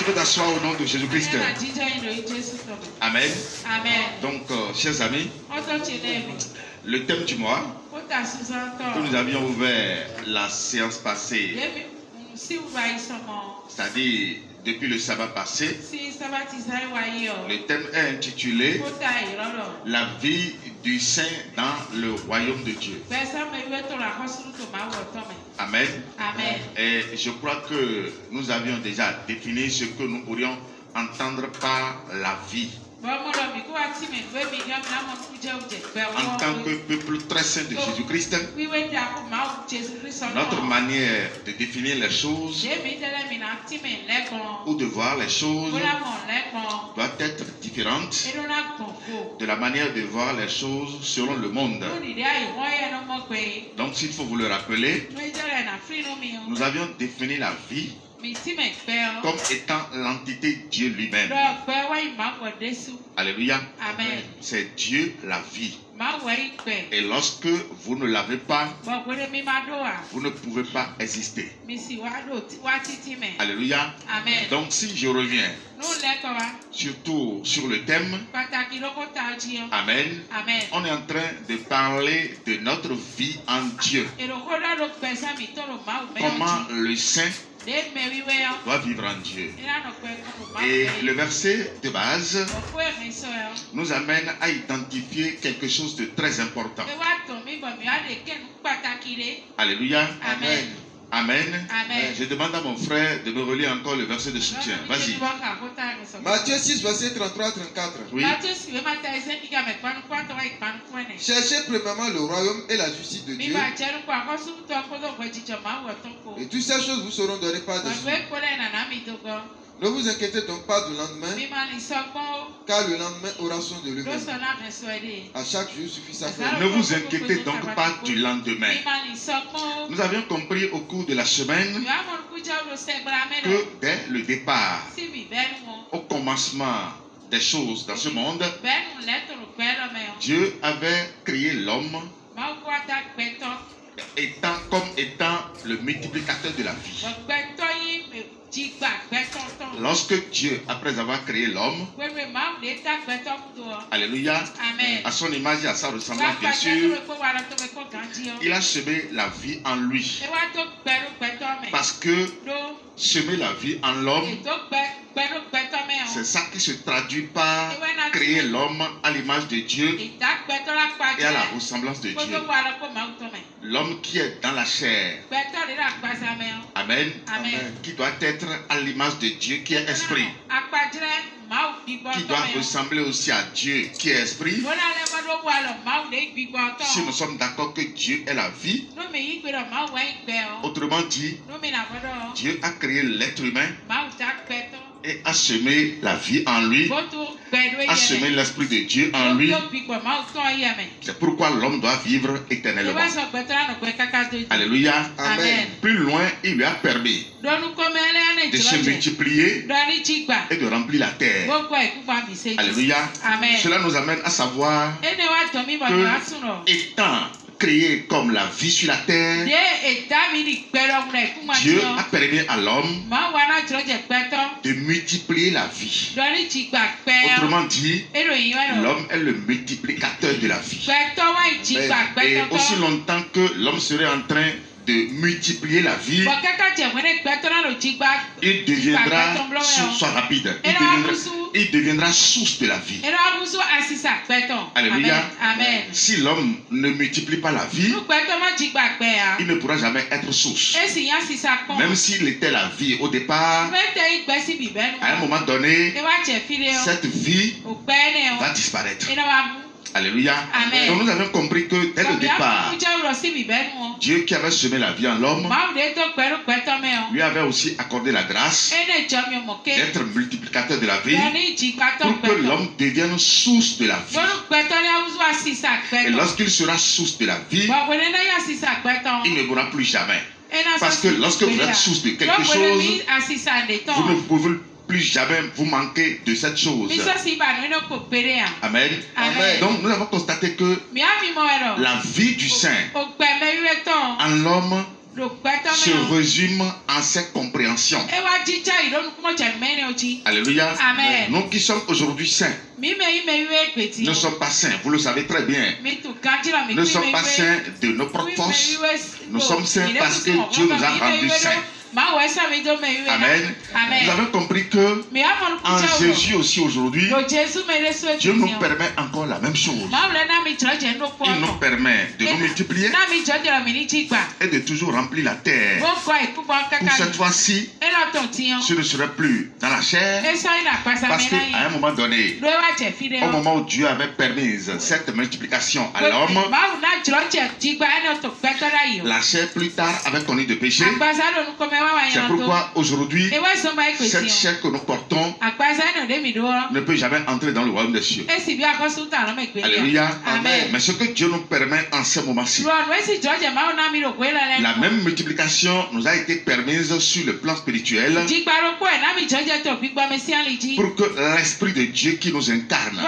peux t'asseoir au nom de Jésus-Christ. Amen. Amen. Donc, chers amis, le thème du mois que nous avions ouvert la séance passée, c'est-à-dire depuis le sabbat passé, le thème est intitulé La vie du saint dans le royaume de Dieu. Amen. Amen. Et je crois que nous avions déjà défini ce que nous pourrions entendre par la vie. En tant que peuple très saint de Jésus-Christ, notre manière de définir les choses ou de voir les choses doit être différente de la manière de voir les choses selon le monde. Donc s'il faut vous le rappeler, nous avions défini la vie comme étant l'entité Dieu lui-même. Alléluia. Amen. C'est Dieu la vie. Et lorsque vous ne l'avez pas, vous ne pouvez pas exister. Alléluia. Amen. Donc si je reviens surtout sur le thème, Amen, Amen. on est en train de parler de notre vie en Dieu. Comment le saint doit vivre en Dieu. Et le verset de base nous amène à identifier quelque chose de très important. Alléluia. Amen. Amen. Amen. Je demande à mon frère de me relire encore le verset de soutien. Vas-y. Matthieu 6, verset 33-34. Oui. Cherchez premièrement le royaume et la justice de Dieu, et toutes ces choses vous seront données par-dessus. Ne vous inquiétez donc pas du lendemain, car le lendemain aura soin de lui-même. À chaque jour suffit sa peine. Ne vous inquiétez donc pas du lendemain. Nous avions compris au cours de la semaine que dès le départ, au commencement des choses dans ce monde, Dieu avait créé l'homme étant le multiplicateur de la vie. Lorsque Dieu, après avoir créé l'homme, alléluia, Amen. à son image et à sa ressemblance, bien sûr, il a semé la vie en lui. Parce que semer la vie en l'homme, c'est ça qui se traduit par créer l'homme à l'image de Dieu et à la ressemblance de Dieu. L'homme qui est dans la chair, Amen, Amen. qui doit être à l'image de Dieu qui est esprit, qui doit ressembler aussi à Dieu qui est esprit. Si nous sommes d'accord que Dieu est la vie, autrement dit, Dieu a créé l'être humain et a semé la vie en lui, a semé l'esprit de Dieu en lui. C'est pourquoi l'homme doit vivre éternellement. Alléluia. Amen. Plus loin, il lui a permis de se multiplier et de remplir la terre. Alléluia. Amen. Cela nous amène à savoir que, étant créé comme la vie sur la terre, Dieu a permis à l'homme de multiplier la vie. Autrement dit, l'homme est le multiplicateur de la vie. Et aussi longtemps que l'homme serait en train de multiplier la vie, il deviendra soit rapide. Il deviendra source de la vie. Alléluia. Amen. Si l'homme ne multiplie pas la vie, il ne pourra jamais être source. Même s'il était la vie au départ, à un moment donné, cette vie va disparaître. Alléluia. Amen. Donc nous avons compris que dès le départ, Dieu qui avait semé la vie en l'homme lui avait aussi accordé la grâce d'être multiplicateur de la vie pour que l'homme devienne source de la vie. Et lorsqu'il sera source de la vie, il ne mourra plus jamais. Parce que lorsque vous êtes source de quelque chose, vous ne pouvez plus jamais vous manquer de cette chose. Amen. Amen. Donc nous avons constaté que la vie du saint en l'homme se résume en cette compréhension. Alléluia. Amen. Nous qui sommes aujourd'hui saints, nous ne sommes pas saints, vous le savez très bien. Nous ne sommes pas saints de nos propres forces. Nous sommes saints parce que Dieu nous a rendus saints. Amen. Nous avons compris que en Jésus aussi aujourd'hui, Dieu nous permet encore la même chose. Il nous permet de nous multiplier et de toujours remplir la terre. Pour cette fois-ci, ce ne serait plus dans la chair, parce qu'à un moment donné, au moment où Dieu avait permis cette multiplication à l'homme, la chair plus tard avait connu de péché. C'est pourquoi aujourd'hui, cette chair que nous portons ne peut jamais entrer dans le royaume des cieux. Alléluia. Amen. Mais ce que Dieu nous permet en ce moment-ci, la même multiplication nous a été permise sur le plan spirituel pour que l'Esprit de Dieu qui nous incarne,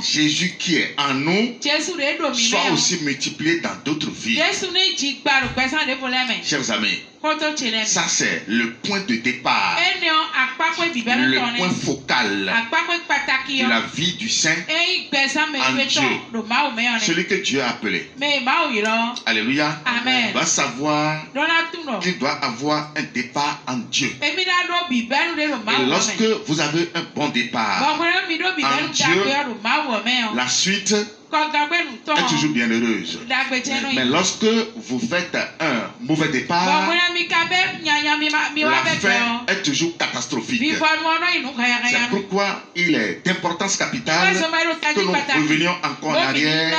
Jésus qui est en nous, soit aussi multiplié dans d'autres vies. Chers amis, ça c'est le point de départ, le point focal de la vie du saint en Dieu. Celui que Dieu a appelé. Alléluia. Amen. Va savoir qu'il doit avoir un départ en Dieu. Et lorsque vous avez un bon départ en Dieu, la suite est toujours bien heureuse. Mais lorsque vous faites un mauvais départ, la fin est toujours catastrophique. C'est pourquoi il est d'importance capitale que nous revenions encore en arrière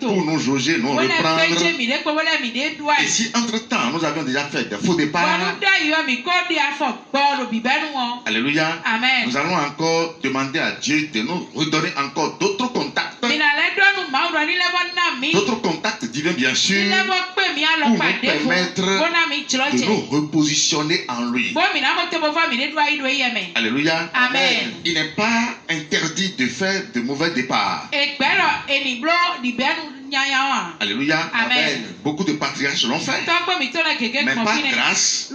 pour nous jauger, nous reprendre. Et si entre-temps nous avions déjà fait de faux départs, alléluia, Amen. nous allons encore demander à Dieu de nous redonner encore d'autres contacts. D'autres contacts divins, bien sûr, pour nous permettre de nous repositionner en lui. Alléluia. Amen. Il n'est pas interdit de faire de mauvais départs. Alléluia. Amen. Beaucoup de patriarches l'ont fait. Mais par grâce,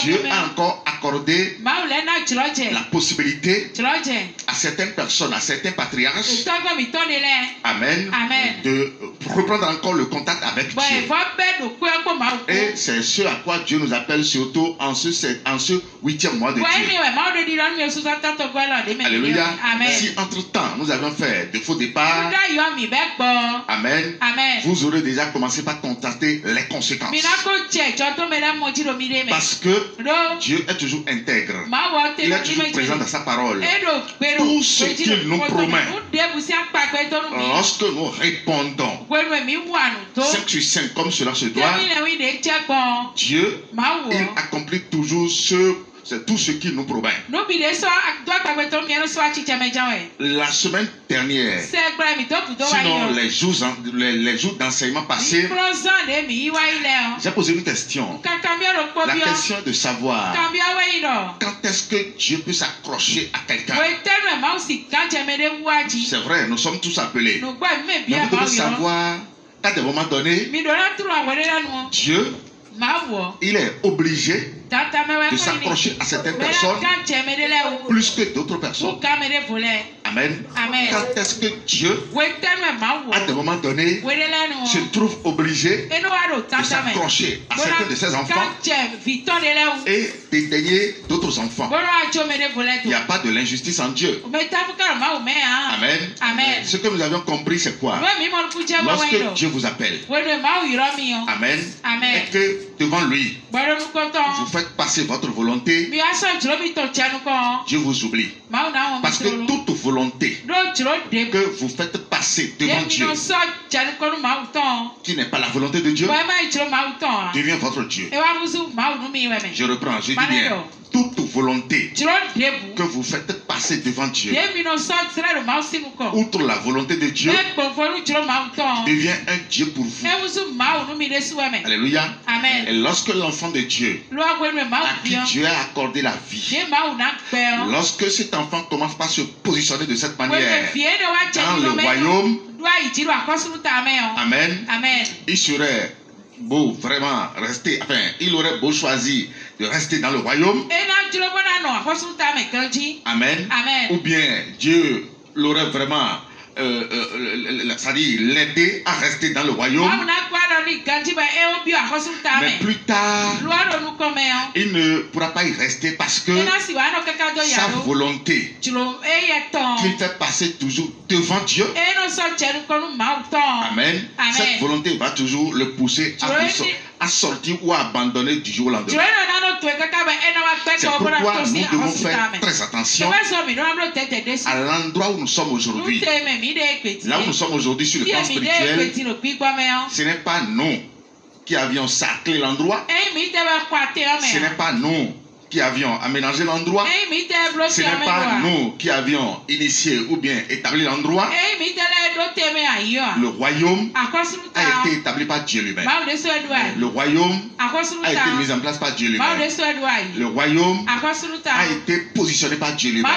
Dieu a encore accordé la possibilité à certaines personnes, à certains patriarches, Amen, Amen. de reprendre encore le contact avec Dieu. Et c'est ce à quoi Dieu nous appelle surtout en ce 8e mois de Dieu. Alléluia. Amen. Si entre-temps nous avons fait de faux départs, Amen, Amen. vous aurez déjà commencé par constater les conséquences. Parce que Dieu est toujours intègre. Il est toujours présent dans sa parole. Tout ce qu'il nous promet, lorsque nous répondons 5 sur 5 comme cela se doit, Dieu, il accomplit toujours c'est tout ce qu'il nous promet. La semaine dernière, sinon les jours d'enseignement passés, j'ai posé une question. La question de savoir quand est-ce que Dieu peut s'accrocher à quelqu'un. C'est vrai, nous sommes tous appelés. Mais vous devez savoir qu'à des moments donnés, Dieu, il est obligé de s'accrocher à certaines personnes plus que d'autres personnes. Amen. Amen. Quand est-ce que Dieu, à des moments donnés, se trouve obligé de s'accrocher à certains de ses enfants et dédaigner d'autres enfants? Il n'y a pas de l'injustice en Dieu. Amen. Amen. Ce que nous avions compris, c'est quoi? Lorsque Dieu vous appelle, Amen, Amen. et que devant lui, vous faites passer votre volonté, Dieu vous oublie. Parce que toute volonté que vous faites passer devant Dieu, qui n'est pas la volonté de Dieu, devient votre Dieu. Je reprends, je dis bien. Toute volonté que vous faites passer devant Dieu, outre la volonté de Dieu, devient un Dieu pour vous. Alléluia. Amen. Et lorsque l'enfant de Dieu, à qui Dieu a accordé la vie, lorsque cet enfant commence par se positionner de cette manière dans le royaume, Amen, il serait beau vraiment rester, enfin, il aurait beau choisir de rester dans le royaume. Amen. Amen. Ou bien Dieu l'aurait vraiment c'est-à-dire l'aider à rester dans le royaume. Mais plus tard, il ne pourra pas y rester parce que sa volonté qu'il fait passer toujours devant Dieu. Amen. Cette volonté va toujours le pousser à sortir ou à abandonner du jour au lendemain. C'est pourquoi nous devons faire très attention à l'endroit où nous sommes aujourd'hui. Là où nous sommes aujourd'hui sur le plan spirituel, ce n'est pas nous qui avions sacré l'endroit. Ce n'est pas nous qui avions aménagé l'endroit. Ce n'est pas nous qui avions initié ou bien établi l'endroit. Le royaume a été établi par Dieu lui-même. Le royaume a été mis en place par Dieu lui-même. Le royaume a été positionné par Dieu lui-même.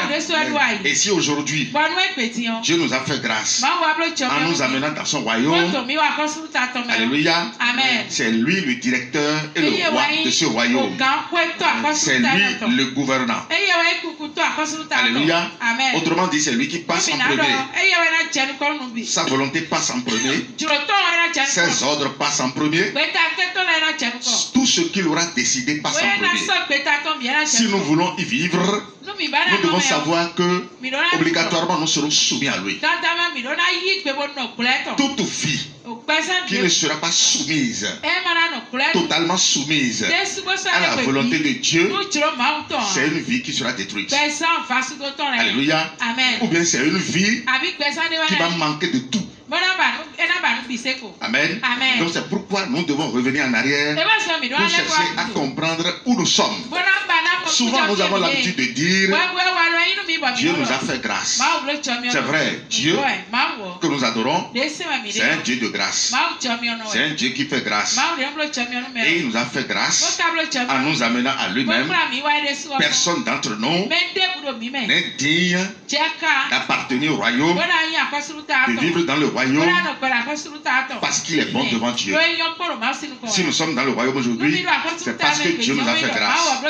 Et si aujourd'hui, Dieu nous a fait grâce en nous amenant dans son royaume, alléluia, c'est lui le directeur et le roi de ce royaume. C'est lui le gouvernant. Alléluia. Autrement dit, c'est lui qui passe en premier. Sa volonté passe en premier. Ses ordres passent en premier. Tout ce qu'il aura décidé passe en premier. Si nous voulons y vivre, nous devons savoir que obligatoirement nous serons soumis à lui. Toute vie qui ne sera pas soumise, totalement soumise à la volonté de Dieu, c'est une vie qui sera détruite. Alléluia. Ou bien c'est une vie qui va manquer de tout. Amen. Donc c'est pourquoi nous devons revenir en arrière pour chercher à comprendre où nous sommes. Souvent nous avons l'habitude de dire Dieu nous a fait grâce. C'est vrai, Dieu que nous adorons, c'est un Dieu de grâce. C'est un Dieu qui fait grâce. Et il nous a fait grâce en nous amenant à lui-même. Personne d'entre nous n'est digne d'appartenir au royaume, de vivre dans le royaume parce qu'il est bon devant Dieu. Si nous sommes dans le royaume aujourd'hui, c'est parce que Dieu nous a fait grâce.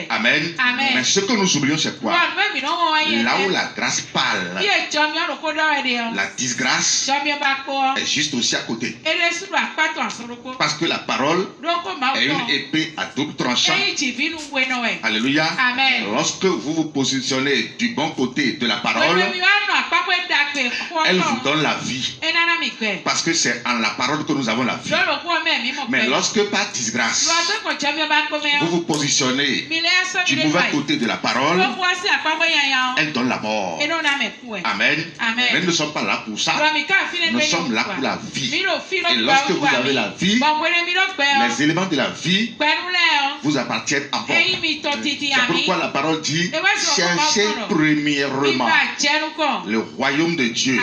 Amen. Mais ce que nous oublions, c'est quoi? Là où la grâce parle, la disgrâce est juste aussi à côté. Parce que la parole est une épée à double tranchant. Alléluia. Lorsque vous vous positionnez du bon côté de la parole, elle vous donne la vie. Parce que c'est en la parole que nous avons la vie. Mais lorsque par disgrâce, vous vous positionnez du mauvais côté de la parole, elle donne la mort. Amen. Mais nous ne sommes pas là pour ça. Nous sommes là pour la vie. Et lorsque vous avez la vie, les éléments de la vie vous appartiennent à bord. C'est pourquoi la parole dit, cherchez premièrement le royaume de Dieu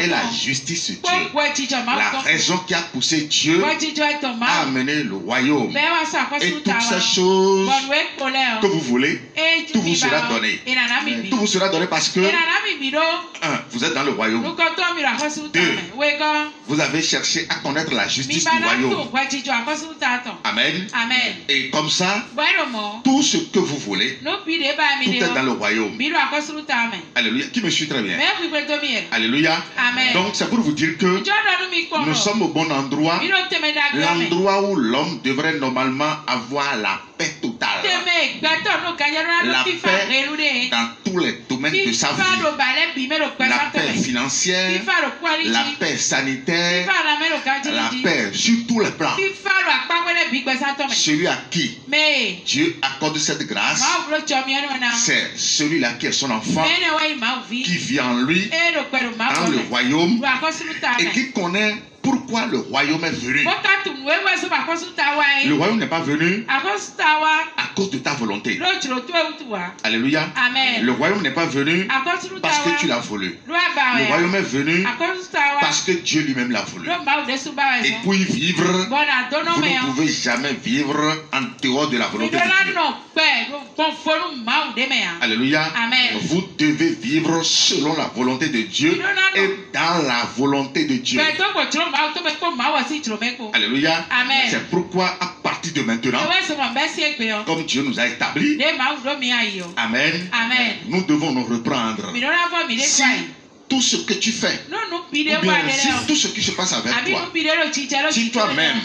et la justice de Dieu. La raison qui a poussé Dieu à amener le royaume. Et toutes ces choses que vous voulez, tout vous sera donné. Tout vous sera donné parce que, vous êtes dans le royaume. 2, vous avez cherché à connaître la justice du royaume. Amen. Et comme ça, tout ce que vous voulez, tout est dans le royaume. Alléluia. Qui me suit très bien? Alléluia. Donc c'est pour vous dire que nous sommes au bon endroit. L'endroit où l'homme devrait normalement avoir la paix totale. La paix dans tous les domaines de sa vie. La paix financière, la paix sanitaire, la paix sur tous les plans. Celui à qui Dieu accorde cette grâce, c'est celui-là qui est son enfant, qui vit en lui, dans le royaume, et qui connaît pourquoi le royaume est venu. Le royaume n'est pas venu à cause de ta volonté. Alléluia. Le royaume n'est pas venu parce que tu l'as voulu. Le royaume est venu parce que Dieu lui-même l'a voulu. Et pour y vivre, vous ne pouvez jamais vivre en dehors de la volonté de Dieu. Alléluia. Vous devez vivre selon la volonté de Dieu et dans la volonté de Dieu. Alléluia. C'est pourquoi à partir de maintenant, comme Dieu nous a établis, amen, nous devons nous reprendre. Si tout ce que tu fais, ou bien si tout ce qui se passe avec toi, si toi-même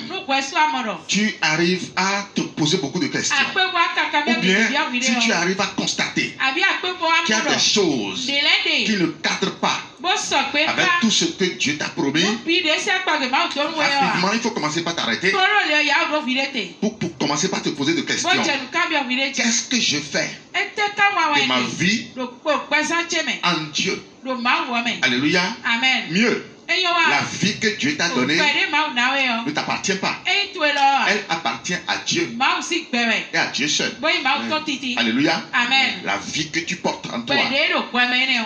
tu arrives à te poser beaucoup de questions, ou bien si tu arrives à constater qu'il y a des choses qui ne cadrent pas avec tout ce que Dieu t'a promis, rapidement il faut commencer par t'arrêter pour commencer par te poser des questions. Qu'est-ce que je fais de ma vie en Dieu? Alléluia. Amen. Mieux, la vie que Dieu t'a donnée ne t'appartient pas. Elle appartient à Dieu et à Dieu seul. Alléluia. Amen. La vie que tu portes en toi,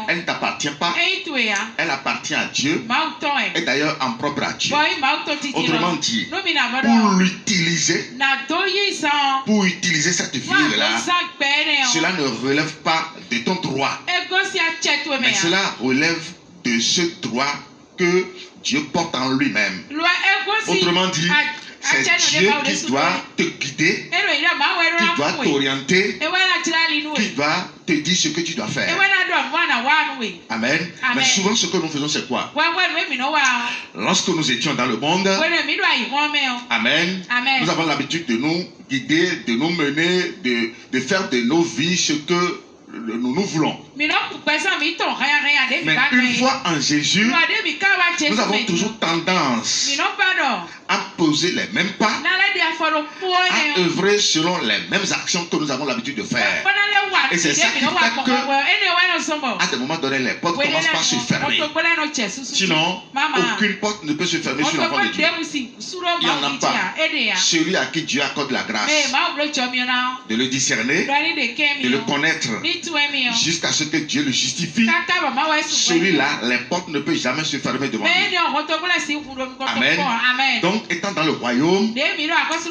elle ne t'appartient pas. Elle appartient à Dieu et d'ailleurs en propre à Dieu. Autrement dit, pour utiliser cette vie-là, cela ne relève pas de ton droit, mais cela relève de ce droit que Dieu porte en lui-même. Autrement dit, c'est Dieu qui doit te guider, qui doit t'orienter, qui doit te dire ce que tu dois faire. Amen. Mais souvent ce que nous faisons c'est quoi? Lorsque nous étions dans le monde, amen, nous avons l'habitude de nous guider, de nous mener, de faire de nos vies ce que nous voulons. Mais une fois en Jésus, nous avons toujours tendance à poser les mêmes pas, à œuvrer selon les mêmes actions que nous avons l'habitude de faire. Et c'est ça qui fait que, à des moments donnés, les portes commencent par se fermer. Sinon, aucune porte ne peut se fermer sur l'enfant de Dieu. Il n'y en a pas. Celui à qui Dieu accorde la grâce de le discerner, de le connaître, jusqu'à ce que Dieu le justifie, celui-là, les portes ne peuvent jamais se fermer devant lui. Amen. Donc, étant dans le royaume,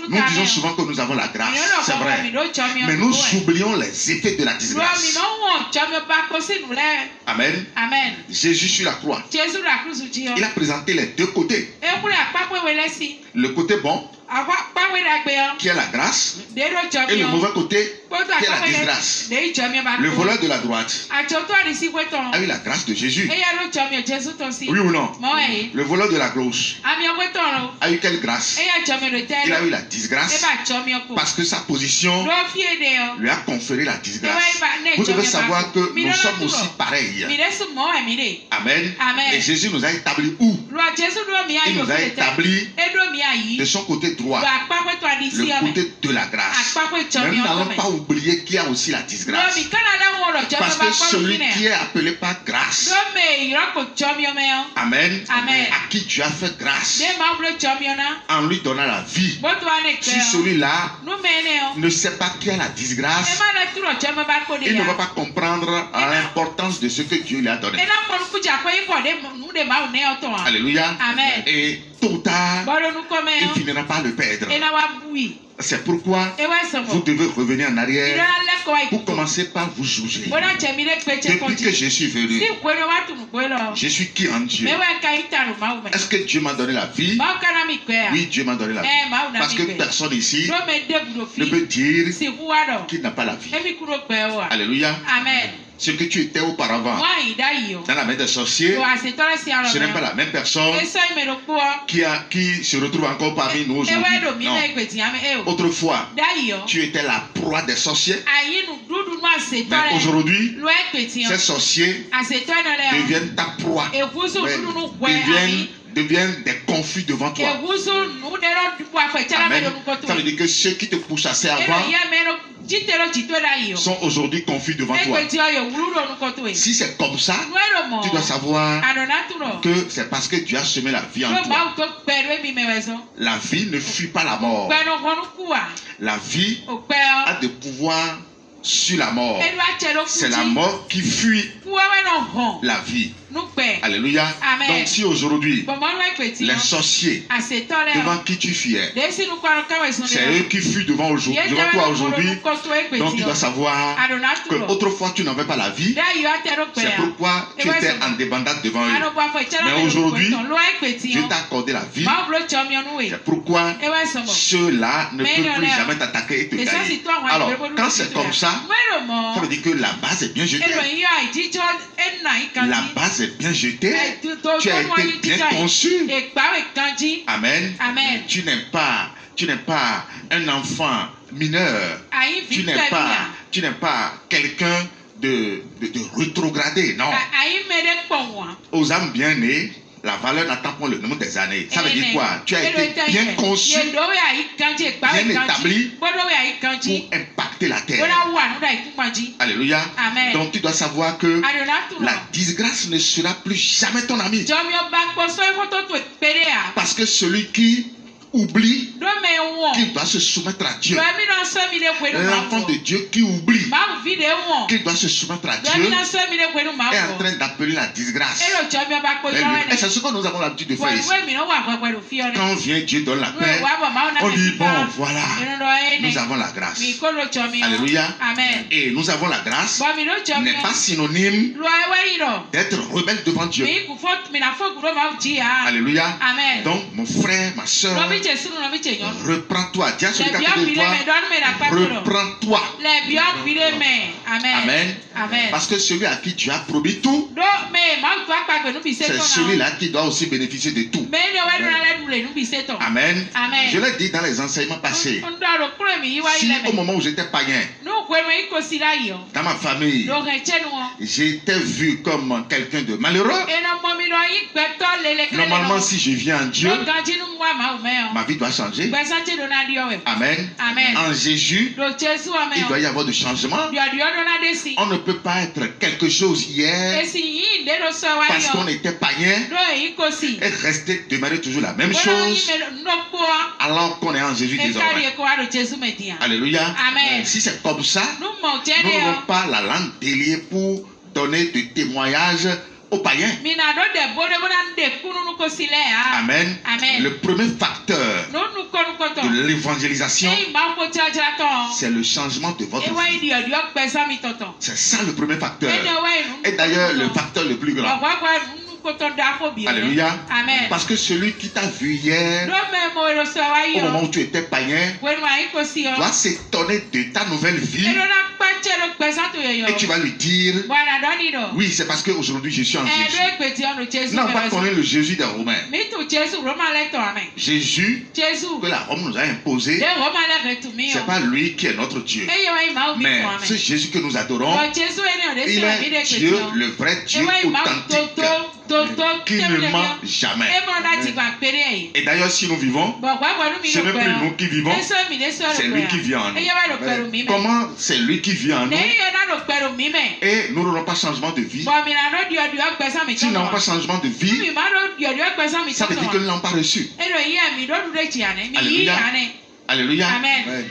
nous disons souvent que nous avons la grâce, c'est vrai, mais nous oublions les effets de la disgrâce. Amen. Jésus sur la croix, il a présenté les deux côtés. Le côté bon, qui est la grâce, et le mauvais côté, qui est la disgrâce. Le voleur de la droite a eu la grâce de Jésus. Oui ou non? Le voleur de la gauche a eu quelle grâce? Il a eu la disgrâce parce que sa position lui a conféré la disgrâce. Vous devez savoir que nous sommes aussi pareils. Amen. Et Jésus nous a établis où? Il nous a établis de son côté droit, le côté de la grâce. Mais nous n'allons pas oublier qu'il y a aussi la disgrâce. Parce que celui qui est appelé par grâce, amen, à qui Dieu a fait grâce, en lui donnant la vie, si celui-là ne sait pas qu'il y a la disgrâce, il ne va pas comprendre l'importance de ce que Dieu lui a donné. Alléluia. Et tôt ou tard, il finira par le perdre. C'est pourquoi vous devez revenir en arrière pour commencer par vous juger. Depuis que je suis venu, je suis qui en Dieu? Est-ce que Dieu m'a donné la vie? Oui, Dieu m'a donné la vie. Parce que personne ici ne peut dire qu'il n'a pas la vie. Alléluia. Amen. Ce que tu étais auparavant dans la main des sorciers, ce n'est pas la même personne qui se retrouve encore parmi nous aujourd'hui. Non. Autrefois, tu étais la proie des sorciers. Mais aujourd'hui, ces sorciers deviennent ta proie. Deviennent des confus devant toi. Amen. Ça veut dire que ceux qui te pourchassaient avant sont aujourd'hui confus devant toi. Si c'est comme ça, tu dois savoir que c'est parce que Dieu a semé la vie en toi. La vie ne fuit pas la mort. La vie a des pouvoirs sur la mort. C'est la mort qui fuit la vie. Alléluia. Donc si aujourd'hui, les sorciers devant qui tu fiais, c'est eux qui fuient devant toi aujourd'hui, donc tu dois savoir que autrefois tu n'avais pas la vie, c'est pourquoi tu étais en débandade devant eux. Mais aujourd'hui, Dieu t'a accordé la vie, c'est pourquoi ceux-là ne peuvent plus jamais t'attaquer et te gagner. Alors, quand c'est comme ça, ça veut dire que la base est bien jetée. La base est bien jetée. Tu as été bien conçu. Amen. Tu n'es pas un enfant mineur. Tu n'es pas quelqu'un de rétrogradé. Non. Aux âmes bien nées, la valeur n'attend pas le nombre des années. Ça veut dire quoi? Tu as été bien conçu, bien établi pour impacter la terre. Alléluia. Amen. Donc tu dois savoir que la disgrâce ne sera plus jamais ton ami. Parce que celui qui oublie qu'il doit se soumettre à Dieu, l'enfant de Dieu qui oublie qu'il doit se soumettre à Dieu est en train d'appeler la disgrâce. Et c'est ce que nous avons l'habitude de faire ici. Quand vient Dieu donne la paix, on dit bon voilà, nous avons la grâce. Alléluia. Et nous avons la grâce n'est pas synonyme d'être rebelle devant Dieu. Alléluia. Donc mon frère, ma soeur, reprends-toi. Dis à celui qui est à côté de toi, reprends-toi. Amen. Parce que celui à qui Dieu a promis tout, c'est celui-là qui doit aussi bénéficier de tout. Amen. Je l'ai dit dans les enseignements passés. Si au moment où j'étais païen, dans ma famille, j'étais vu comme quelqu'un de malheureux, normalement si je viens en Dieu, ma vie doit changer. Amen. En Jésus, il doit y avoir du changement. On ne peut pas être quelque chose hier parce qu'on était païen et rester demeurer toujours la même chose alors qu'on est en Jésus désormais. Alléluia. Si c'est comme ça, nous n'avons pas la langue déliée pour donner des témoignages aux païens. Amen. Le premier facteur de l'évangélisation, c'est le changement de votre vie. C'est ça le premier facteur. Et d'ailleurs, le facteur le plus grand. Alléluia. Parce que celui qui t'a vu hier, au moment où tu étais païen, doit s'étonner de ta nouvelle vie. Et tu vas lui dire, oui, c'est parce qu'aujourd'hui je suis en Jésus. Non, pas connaître le Jésus des Romains. Jésus que la Rome nous a imposé, c'est pas lui qui est notre Dieu. Mais ce Jésus que nous adorons, il est Dieu, le vrai Dieu authentique, qui ne ment jamais. Et d'ailleurs, si nous vivons, ce n'est plus nous qui vivons, c'est lui qui vit en nous. Comment c'est lui qui vit en nous? Et nous n'aurons pas changement de vie. Si nous n'avons pas changement de vie, ça veut dire que nous n'avons pas reçu. Alléluia. Alléluia.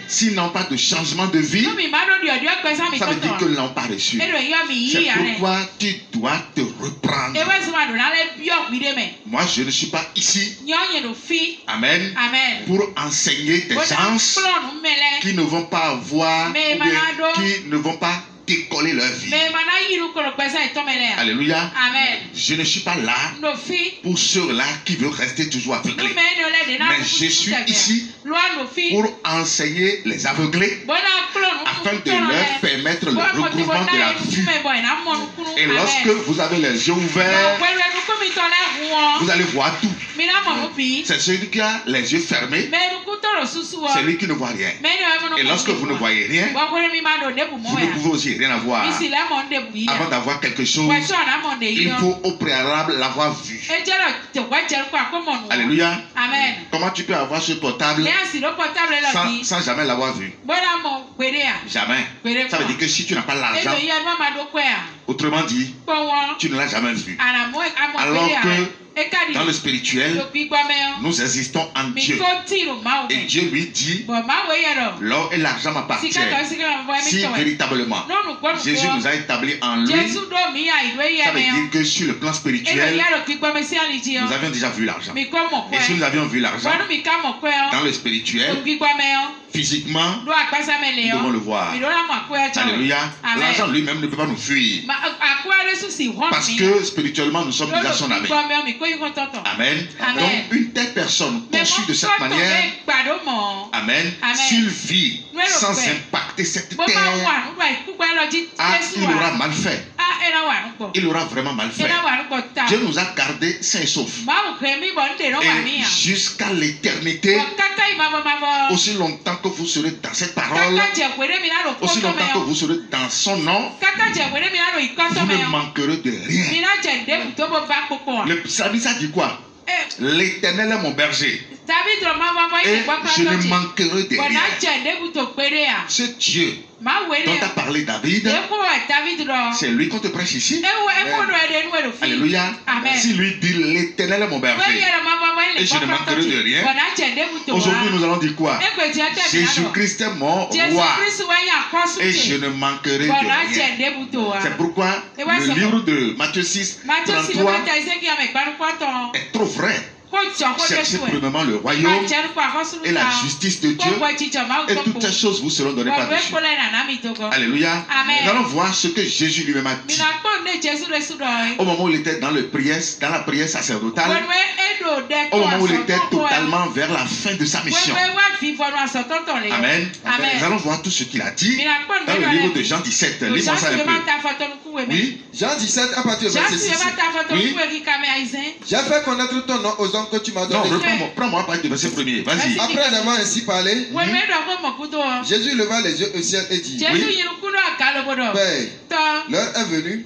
S'ils n'ont pas de changement de vie, ça veut dire que nous n'avons pas reçu. C'est pourquoi tu dois te reprendre. Moi, je ne suis pas ici. Amen. Pour enseigner des gens qui ne vont pas avoir, qui ne vont pas décoller leur vie. Alléluia. Je ne suis pas là pour ceux-là qui veulent rester toujours aveuglés. Mais je suis ici pour enseigner les aveuglés afin de leur permettre le recouvrement de la vue. Et lorsque vous avez les yeux ouverts, vous allez voir tout. C'est celui qui a les yeux fermés, c'est lui qui ne voit rien. Et lorsque vous ne voyez rien, vous ne pouvez aussi rien avoir. Avant d'avoir quelque chose, il faut au préalable l'avoir vu. Alléluia. Comment tu peux avoir ce portable sans jamais l'avoir vu? Jamais. Ça veut dire que si tu n'as pas l'argent, autrement dit, tu ne l'as jamais vu. Alors que Dans le spirituel, nous existons en Dieu. Et Dieu lui dit, l'or et l'argent m'appartiennent. Si véritablement Jésus nous a établis en lui, ça veut dire que sur le plan spirituel, nous avions déjà vu l'argent. Et si nous avions vu l'argent dans le spirituel, physiquement, nous devons le voir. Alléluia. L'argent lui-même ne peut pas nous fuir. Parce que spirituellement, nous sommes déjà son ami. Amen. Donc, une telle personne conçue de cette manière, amen, s'il vit sans impacter cette terre, il aura mal fait. Il aura vraiment mal fait. Dieu nous a gardés sains et saufs. Et jusqu'à l'éternité, aussi longtemps que vous serez dans cette parole, aussi longtemps que vous serez dans son nom, vous ne manquerez de rien. Le psalmiste a dit quoi? L'Éternel est mon berger. Et je ne manquerai de rien. Ce Dieu dont a parlé David, c'est lui qu'on te prêche ici. Alléluia. Si lui dit l'Éternel est mon berger et je ne manquerai de rien, aujourd'hui nous allons dire quoi? Jésus-Christ est mon roi et je ne manquerai de rien. C'est pourquoi le livre de Matthieu 6, 33 est trop vrai. Cherchez premièrement le royaume et la justice de Dieu, et toutes ces choses vous seront données par dessus. Alléluia. Nous allons voir ce que Jésus lui-même a dit au moment où il était dans la prière sacerdotale, au moment où il était totalement vers la fin de sa mission. Amen. Nous allons voir tout ce qu'il a dit dans le livre de Jean 17. Lisons ça un peu. Oui. Jean 17 à partir du verset 6. Oui. J'ai fait connaître ton nom aux hommes que tu m'as donné. Non, prends-moi à partir du verset 1er. Vas-y. Après avoir ainsi parlé, Jésus leva les yeux au ciel et dit, Père, l'heure est venue.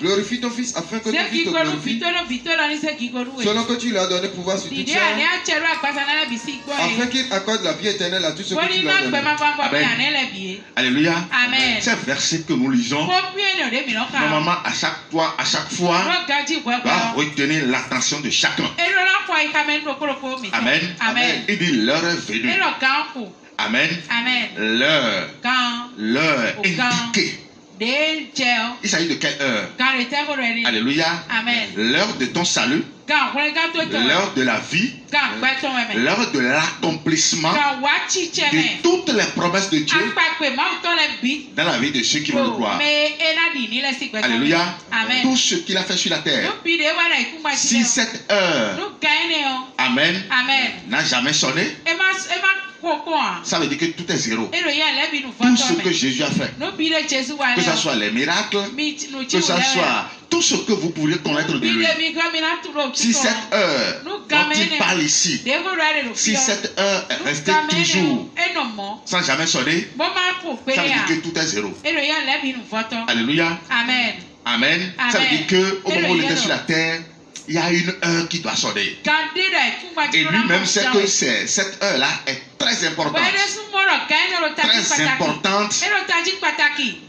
Glorifie ton Fils afin que ton Fils te glorifie, selon que tu lui as donné pouvoir sur toute chair, afin qu'il accorde la vie éternelle à tous ceux que tu lui as donné. Amen. Alléluia. C'est un verset que nous lisons. Normalement, à chaque fois, va retenir l'attention de chacun. Amen. Il dit l'heure est venue. Amen. L'heure indiquée. Il s'agit de quelle heure? Alléluia. L'heure de ton salut. L'heure de la vie, l'heure de l'accomplissement de toutes les promesses de Dieu dans la vie de ceux qui vont le croire. Alléluia. Tout ce qu'il a fait sur la terre. Si cette heure, amen, n'a jamais sonné, ça veut dire que tout est zéro. Tout ce que Jésus a fait, que ce soit les miracles, que ce soit tout ce que vous pourriez connaître de lui. Si cette heure dont il parle ici, si cette heure est restée toujours sans jamais sonner, ça veut dire que tout est zéro. Alléluia. Amen. Ça veut dire qu'au moment où il était sur la terre, il y a une heure qui doit sonner. Et lui-même sait que cette heure-là est très importante. Très importante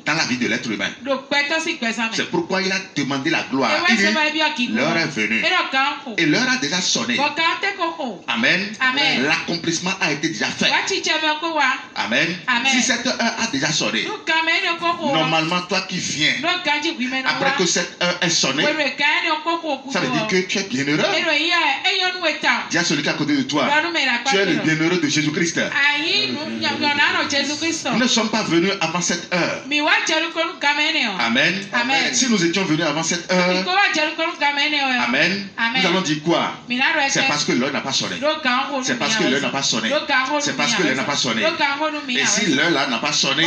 dans la vie de l'être humain. C'est pourquoi il a demandé la gloire. Il dit, l'heure est venue. Et l'heure a déjà sonné. Amen. L'accomplissement a été déjà fait. Amen. Si cette heure a déjà sonné, normalement toi qui viens, après que cette heure est sonnée, ça veut dire que tu es bienheureux. Dis à celui qui est à côté de toi, tu es le bienheureux de Jésus-Christ. Nous ne sommes pas venus avant cette heure. Amen. Si nous étions venus avant cette heure, amen, nous allons dire quoi? C'est parce que l'heure n'a pas sonné. C'est parce que l'heure n'a pas sonné. C'est parce que l'heure n'a pas sonné. Et si l'heure là n'a pas sonné,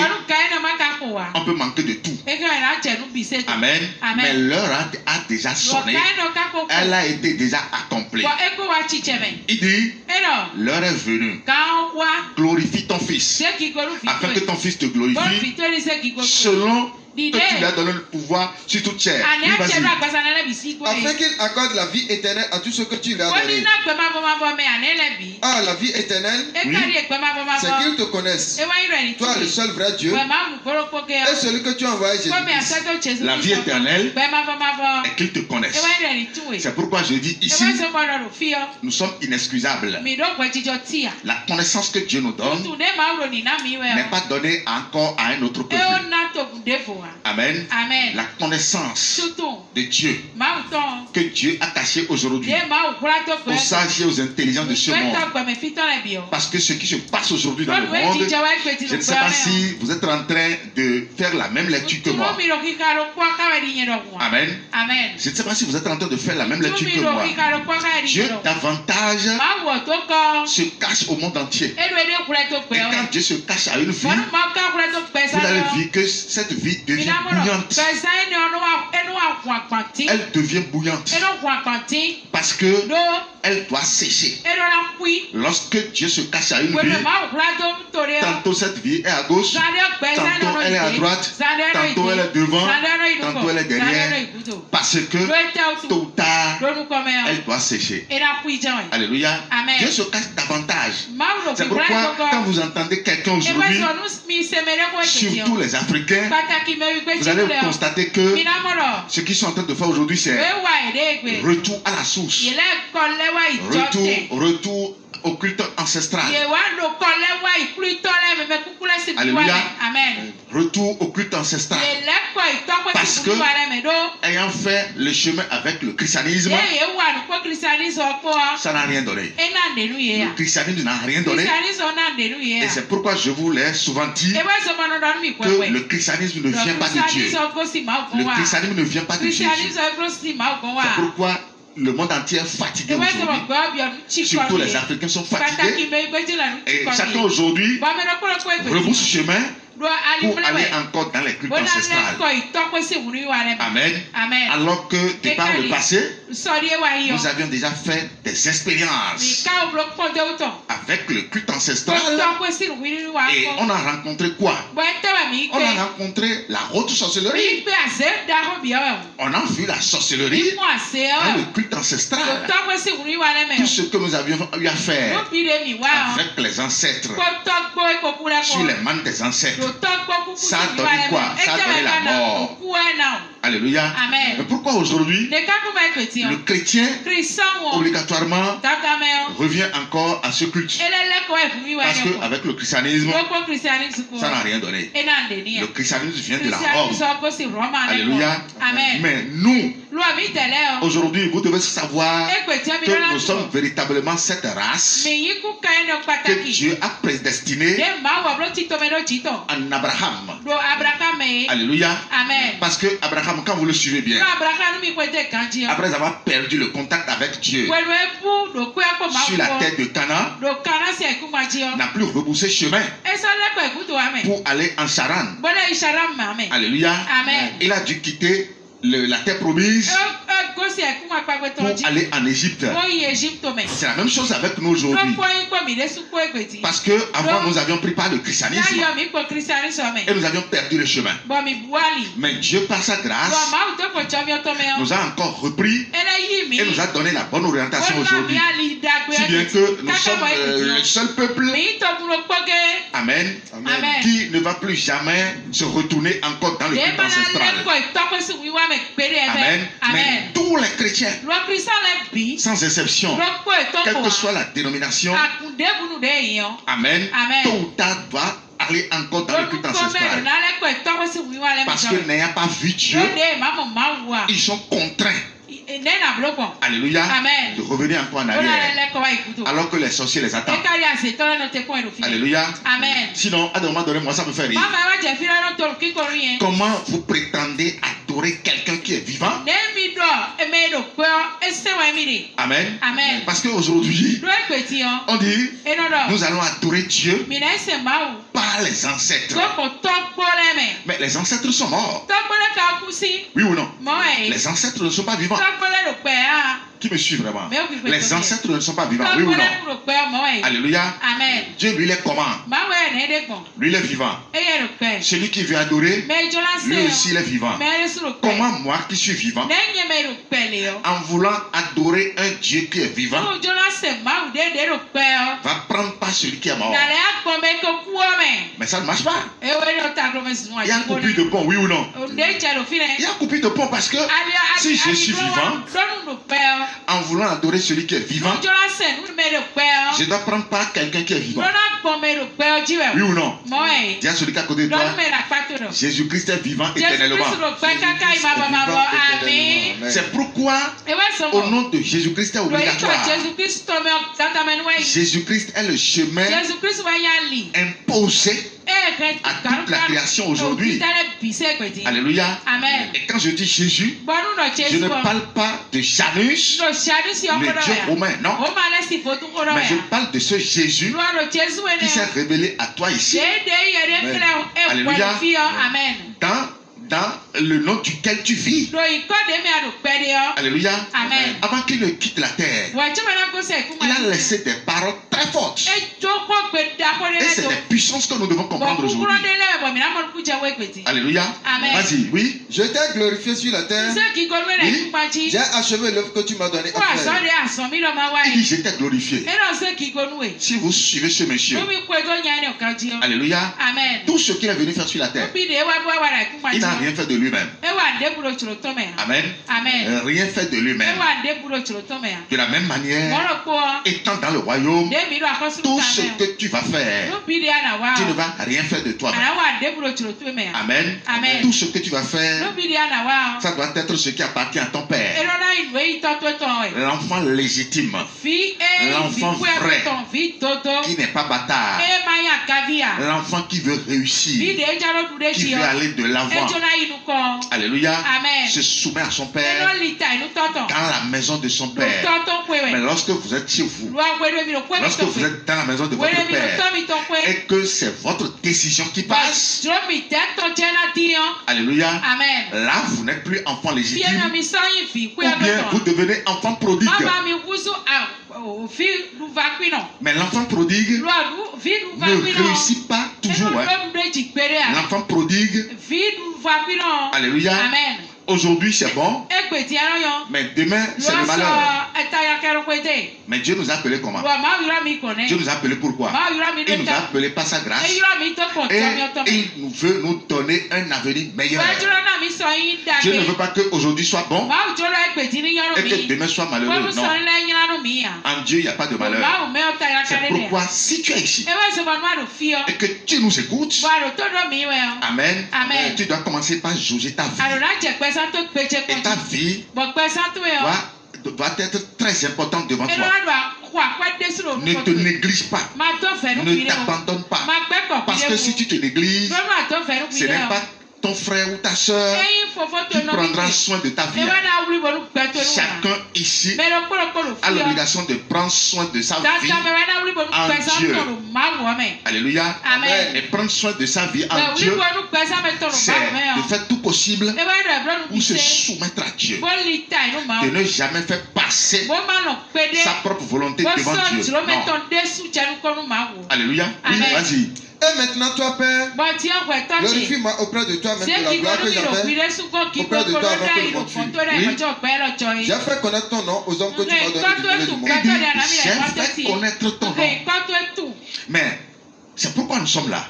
on peut manquer de tout. Amen. Mais l'heure a déjà sonné. Elle a été déjà accomplie. Il dit, l'heure est venue. Glorifie ton Fils, afin que ton Fils te glorifie, selon que tu lui as donné le pouvoir sur toute chair. Afin qu'il accorde la vie éternelle à tous ceux que tu lui as donnés. Ah, la vie éternelle, oui, c'est qu'ils te connaissent. Toi, le seul vrai Dieu, et celui que tu as envoyé, Jésus. La vie éternelle est qu'ils te connaissent. C'est pourquoi je dis ici, nous sommes inexcusables. La connaissance que Dieu nous donne n'est pas donnée encore à un autre peuple. Amen. La connaissance de Dieu que Dieu a caché aujourd'hui aux sages et aux intelligents de ce monde. Parce que ce qui se passe aujourd'hui dans le monde, je ne sais pas si vous êtes en train de faire la même lecture que moi. Amen. Je ne sais pas si vous êtes en train de faire la même lecture que moi. Dieu davantage se cache au monde entier. Et quand Dieu se cache à une vie, vous allez voir que cette vie devient bouillante. Elle devient bouillante. Parce que elle doit sécher. Lorsque Dieu se cache à une vie, tantôt cette vie est à gauche, tantôt elle est à droite, tantôt elle est devant, tantôt elle est derrière. Parce que tôt ou tard, elle doit sécher. Alléluia. Dieu se cache davantage. C'est pourquoi quand vous entendez quelqu'un aujourd'hui, surtout les Africains, vous allez constater que ce qu'ils sont en train de faire aujourd'hui, c'est retour à la source. Retour au culte ancestral. Alléluia. Retour au culte ancestral. Parce que, ayant fait le chemin avec le christianisme, ça n'a rien donné. Le christianisme n'a rien donné. Et c'est pourquoi je vous l'ai souvent dit que le christianisme ne vient pas de Dieu. Le christianisme ne vient pas de Jésus. C'est pourquoi le monde entier est fatigué aujourd'hui. Surtout les Africains sont fatigués. Et chacun aujourd'hui rebrousse chemin pour aller encore dans les cultes ancestrales. Amen. Alors que, de par le passé, nous avions déjà fait des expériences avec le culte ancestral. Et on a rencontré quoi? On a rencontré la haute sorcellerie. On a vu la sorcellerie dans le culte ancestral. Tout ce que nous avions eu à faire avec les ancêtres, sur les mains des ancêtres, ça a donné quoi? Ça a donné la mort. Alléluia. Amen. Mais pourquoi aujourd'hui le chrétien obligatoirement revient encore à ce culte? Parce qu'avec le christianisme, ça n'a rien donné. Le christianisme vient de la Rome. Alléluia. Amen. Mais nous, aujourd'hui, vous devez savoir que nous sommes véritablement cette race que Dieu a prédestinée en Abraham. Alléluia. Amen. Parce que Abraham, quand vous le suivez bien, après avoir perdu le contact avec Dieu sur la terre de Canaan, n'a plus rebroussé chemin pour aller en Charan. Alléluia. Amen. Il a dû quitter la terre promise pour aller en Égypte. C'est la même chose avec nous aujourd'hui. Parce que avant nous avions pris part le christianisme et nous avions perdu le chemin. Mais Dieu par sa grâce nous a encore repris et nous a donné la bonne orientation aujourd'hui. Si bien que nous sommes le seul peuple, amen, qui ne va plus jamais se retourner encore dans le culte ancestral. Amen. Mais tous les chrétiens, sans exception, quelle que soit la dénomination, amen, tôt ou tard doit aller encore dans le culte ancestral. Parce que n'ayant pas vu Dieu, ils sont contraints. Alléluia. Amen. De revenir encore en arrière. Alors que les sorciers les attendent. Alléluia. Amen. Sinon, à un moment donné, moi ça me fait rire. Comment vous prétendez adorer quelqu'un qui est vivant? Amen. Amen. Parce qu'aujourd'hui, on dit, nous allons adorer Dieu par les ancêtres. Mais les ancêtres sont morts. Oui ou non? Les ancêtres ne sont pas vivants. qui me suit vraiment. Les ancêtres ne sont pas vivants, oui ou non? Alléluia. Amen. Dieu, lui, il est comment? Lui, il est vivant. Celui qui veut adorer, lui aussi, il est vivant. Comment moi qui suis vivant, en voulant adorer un Dieu qui est vivant, va prendre pas celui qui est mort? Mais ça ne marche pas. Il y a un coupure de pont, oui ou non? Il y a un coupure de pont parce que si je suis vivant, en voulant adorer celui qui est vivant, je dois prendre pas quelqu'un qui est vivant. Oui ou non? Dis à celui qui est à côté de toi, Jésus-Christ est vivant éternellement. C'est pourquoi au nom de Jésus-Christ est obligatoire. Jésus-Christ est le chemin imposé à toute la création aujourd'hui. Alléluia. Amen. Et quand je dis Jésus, je ne parle pas de Janus, le Dieu romain, non. Mais je parle de ce Jésus qui s'est révélé à toi ici. Alléluia. Dans le nom duquel tu vis. Alléluia. Amen. Avant qu'il ne quitte la terre, il a laissé des paroles très fortes. Et c'est des puissances que nous devons comprendre aujourd'hui. Alléluia. Vas-y, oui. Je t'ai glorifié sur la terre. Oui. J'ai achevé l'œuvre que tu m'as donnée à faire. Il dit, je t'ai glorifié. Si vous suivez ce monsieur, alléluia, tout ce qu'il est venu faire sur la terre, il n'a rien fait de lui-même. Amen. Rien fait de lui-même. De la même manière, étant dans le royaume, tout ce que tu vas faire, tu ne vas rien faire de toi-même. Amen. Tout ce que tu vas faire, ça doit être ce qui appartient à ton père. L'enfant légitime, l'enfant vrai, qui n'est pas bâtard, l'enfant qui veut réussir, qui veut aller de l'avant. Alléluia. Se soumet à son père dans la maison de son père. Mais lorsque vous êtes chez vous, lorsque vous êtes dans la maison de votre père et que c'est votre décision qui passe, alléluia, là vous n'êtes plus enfant légitime, ou bien vous devenez enfant prodigue. Mais l'enfant prodigue ne réussit pas toujours. L'enfant prodigue, alléluia, aujourd'hui c'est bon, mais demain c'est le malheur. Mais Dieu nous a appelés comment? Dieu nous a appelés pourquoi? Il nous a appelés par sa grâce. Et il nous veut nous donner un avenir meilleur. Dieu ne veut pas qu'aujourd'hui soit bon et que demain soit malheureux. Non. En Dieu, il n'y a pas de malheur. C'est pourquoi si tu es ici et que tu nous écoutes, amen, tu dois commencer par juger ta vie. Et ta vie doit être très importante devant toi. Ne te néglige pas. Ne t'abandonne pas. Parce que si tu te négliges, ce n'est pas ton frère ou ta soeur qui prendra soin de ta vie. Chacun ici a l'obligation de prendre soin de sa vie en Dieu. Alléluia. Et prendre soin de sa vie en Dieu, c'est de faire tout possible pour se soumettre à Dieu. De ne jamais faire passer sa propre volonté devant Dieu. Non. Alléluia. Oui, vas-y. Et maintenant, toi, Père, glorifie-moi auprès de toi, même pour la gloire que j'avais auprès de toi avant que le monde fût. J'ai fait connaître ton nom aux hommes que tu m'as donné du monde. J'ai fait connaître ton nom. Mais c'est pourquoi nous sommes là.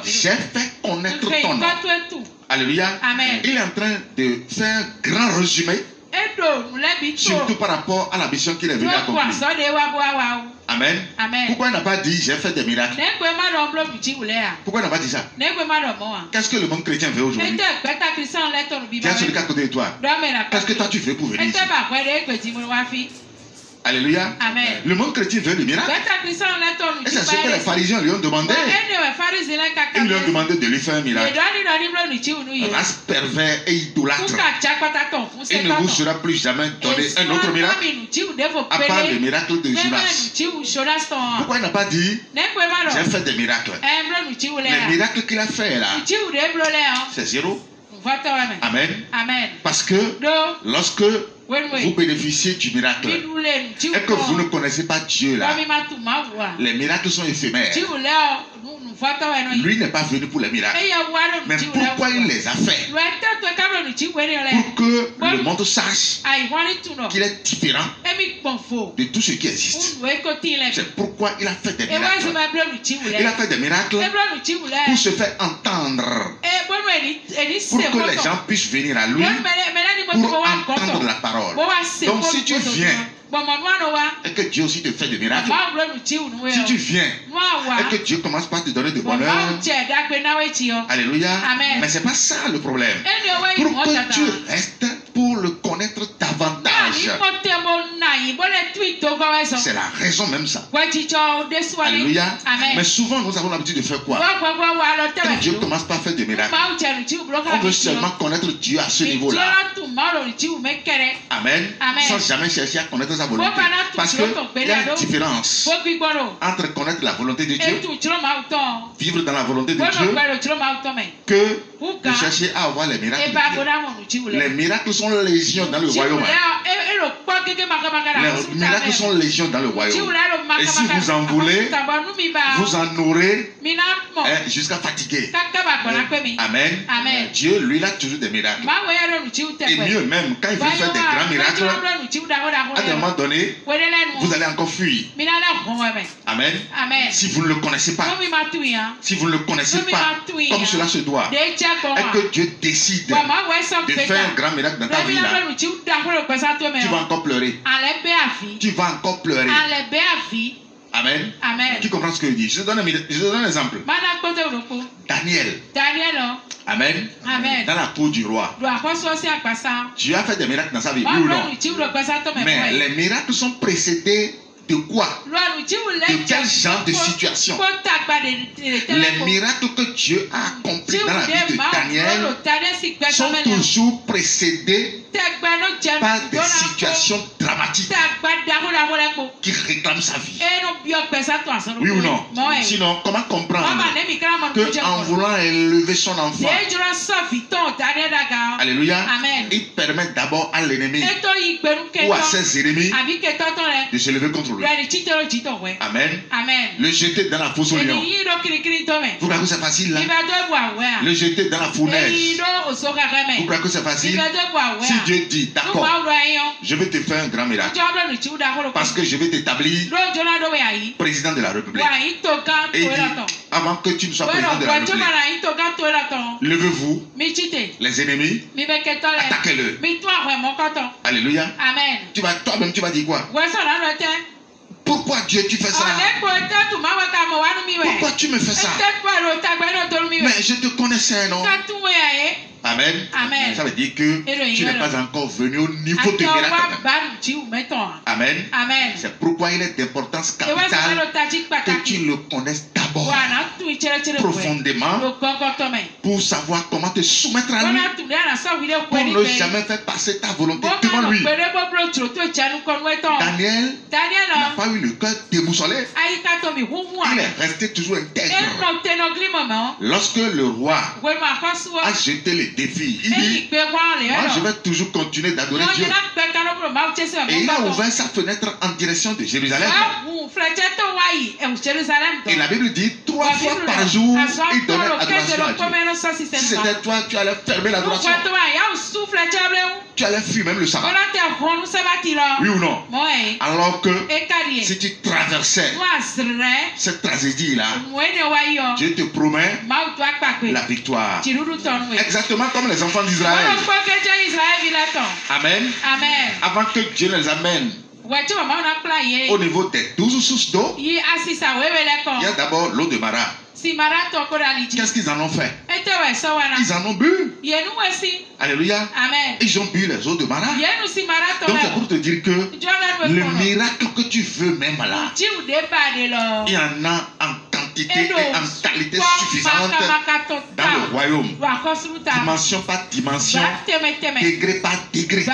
J'ai fait connaître ton nom. Alléluia. Il est en train de faire un grand résumé, surtout par rapport à la mission qu'il est venu accomplir. Amen. Pourquoi il n'a pas dit j'ai fait des miracles? Pourquoi il n'a pas dit ça? Qu'est-ce que le monde chrétien veut aujourd'hui? Tiens celui qui est à côté de toi. Qu'est-ce que toi tu veux pour venir ici? Alléluia. Le monde chrétien veut des miracles. Et c'est ce que les pharisiens lui ont demandé. Ils lui ont demandé de lui faire un miracle. Race pervers et idolâtre. Il ne vous sera plus jamais donné un autre miracle à part le miracle de Jonas. Pourquoi il n'a pas dit j'ai fait des miracles? Les miracles qu'il a fait là, c'est zéro. Amen. Parce que lorsque vous bénéficiez du miracle et que vous ne connaissez pas Dieu là, les miracles sont éphémères. Lui n'est pas venu pour les miracles. Mais pourquoi il les a fait? Pour que le monde sache qu'il est différent de tout ce qui existe. C'est pourquoi il a fait des miracles. Il a fait des miracles pour se faire entendre. Pour que les gens puissent venir à lui pour entendre la parole. Donc si tu viens et que Dieu aussi te fait des miracles, si tu viens et que Dieu commence par te donner de bonheur, alléluia, mais c'est pas ça le problème. Pour que tu restes pour le connaître davantage, c'est la raison même ça. Alléluia. Mais souvent nous avons l'habitude de faire quoi? Quand Dieu commence par faire des miracles, on veut seulement connaître Dieu à ce niveau-là. Amen. Sans jamais chercher à connaître sa volonté. Parce qu'il y a une différence entre connaître la volonté de Dieu, vivre dans la volonté de Dieu, que de chercher à avoir les miracles de Dieu. Les miracles sont légion dans le royaume. Les miracles sont légion dans le royaume. Et si vous en voulez, vous en aurez jusqu'à fatiguer. Amen. Dieu, lui, il a toujours des miracles. Et mieux même, quand il veut faire des grands miracles, à un moment donné, vous allez encore fuir. Amen. Si vous ne le connaissez pas, si vous ne le connaissez pas comme cela se doit, et que Dieu décide de faire un grand miracle dans ta vie là, tu vas encore pleurer. Tu vas encore pleurer. Amen. Qui comprend ce que je dis? Je te donne un exemple. Daniel. Amen. Dans la cour du roi. Tu as fait des miracles dans sa vie, oui ou non? Mais les miracles sont précédés de quoi? De quel genre de situation? Les miracles que Dieu a accomplis dans la vie de Daniel sont toujours précédés par des situations dramatiques qui réclament sa vie. Oui ou non? Sinon, comment comprendre qu'en voulant élever son enfant, alléluia, il permet d'abord à l'ennemi ou à ses ennemis de se lever contre lui. Amen. Le jeter dans la fosse au lion. Vous croyez que c'est facile là? Le jeter dans la fournaise. Vous croyez que c'est facile? Si Dieu dit, d'accord, je vais te faire un grand miracle parce que je vais t'établir président de la République. Et il dit, avant que tu ne sois président de la République, levez-vous, les ennemis, attaquez-le. Alléluia. Toi-même tu vas dire quoi? Pourquoi Dieu tu fais ça? Pourquoi tu me fais ça? Mais je te connaissais, non? Amen. Ça veut dire que tu n'es pas encore venu au niveau de miracle. Amen. C'est pourquoi il est d'importance capitale que tu le connaisses d'abord profondément pour savoir comment te soumettre à lui, pour ne jamais faire passer ta volonté devant lui. Daniel n'a pas eu le cœur déboussolé. Il est resté toujours intègre. Lorsque le roi a jeté les défis, il dit, moi je vais toujours continuer d'adorer Dieu. Et il a ouvert sa fenêtre en direction de Jérusalem. Et la Bible dit 3 fois par jour, il donnait adoration à Dieu. Si c'était toi, tu allais fermer l'adoration. Tu allais fuir même le sabbat. Oui ou non? Alors que si tu traversais cette tragédie-là, Dieu te promet la victoire. Exactement comme les enfants d'Israël. Amen. Avant que Dieu les amène au niveau des 12 sources d'eau, il y a d'abord l'eau de Mara. Qu'est-ce qu'ils en ont fait? Ils en ont bu. Alléluia. Ils ont bu les eaux de Mara. Donc c'est pour te dire que le miracle que tu veux même là, il y en a en quantité et en qualité suffisante dans le royaume. Dimension par dimension, degré par degré.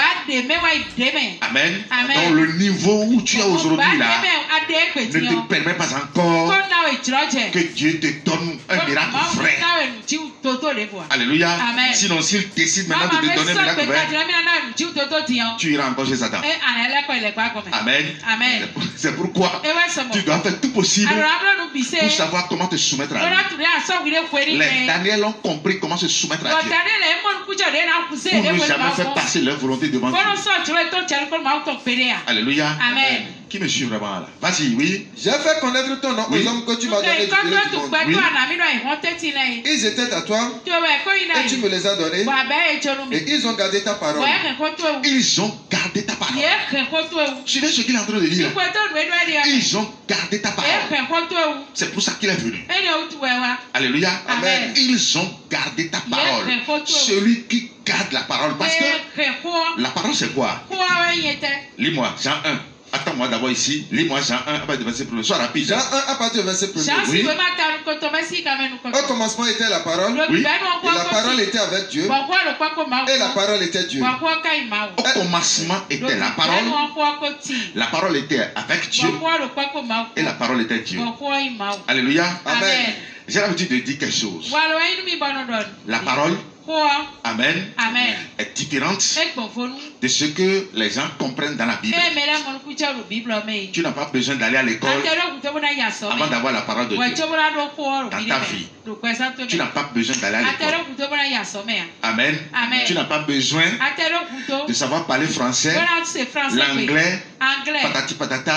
Amen. Donc le niveau où tu es aujourd'hui là ne te permet pas encore que Dieu te donne un miracle vrai. Alléluia. Sinon, s'il décide maintenant de te donner miracle ouvert, tu iras encore chez Satan. Amen. C'est pourquoi tu dois faire tout possible pour savoir comment te soumettre à lui. Les Daniel ont compris comment se soumettre à Dieu. Pour ne jamais faire passer leur volonté devant Dieu. Alléluia. Amen. Qui me suit vraiment là? Vas-y, oui. J'ai fait connaître ton nom aux hommes que tu m'as donné du milieu du monde. Oui. Ils étaient à toi et tu me les as donnés. Et ils ont gardé ta parole. Ils ont gardé ta parole. Suivez ce qu'il est en train de dire. Ils ont gardé ta parole. C'est pour ça qu'il est venu. Alléluia. Amen. Ils ont gardé ta parole. Celui qui garde la parole. Parce que la parole c'est quoi? Lis-moi, Jean 1. Attends-moi d'abord ici. Lis-moi Jean 1 à partir du verset 1er. Sois rapide. Jean 1 à partir du verset 1er. Oui. Au commencement était la parole. Oui. Et la parole était avec Dieu. Et la parole était Dieu. Au commencement était la parole. La parole était avec Dieu. Et la parole était Dieu. Alléluia. Amen. J'ai l'habitude de dire quelque chose. La parole, amen, est différente de ce que les gens comprennent dans la Bible. Tu n'as pas besoin d'aller à l'école avant d'avoir la parole de Dieu dans ta vie. Tu n'as pas besoin d'aller à l'école. Amen. Tu n'as pas besoin de savoir parler français, l'anglais, patati patata,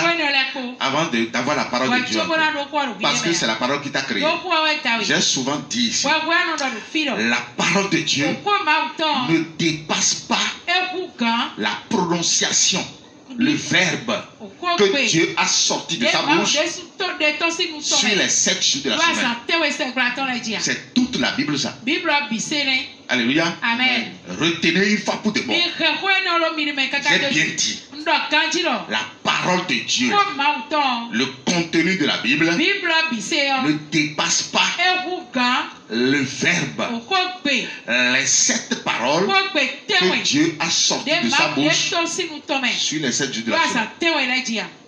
avant d'avoir la parole de Dieu. Parce que c'est la parole qui t'a créé. J'ai souvent dit ici, la parole de Dieu ne dépasse pas la prononciation, le verbe que Dieu a sorti de sa bouche sur les 7 jours de la semaine. C'est toute la Bible ça. Alléluia. Amen. Retenez une fois pour de bon. J'ai bien dit. La parole de Dieu, le contenu de la Bible ne dépasse pas le verbe, les 7 paroles que Dieu a sorties de sa bouche sur les 7 jours de la semaine.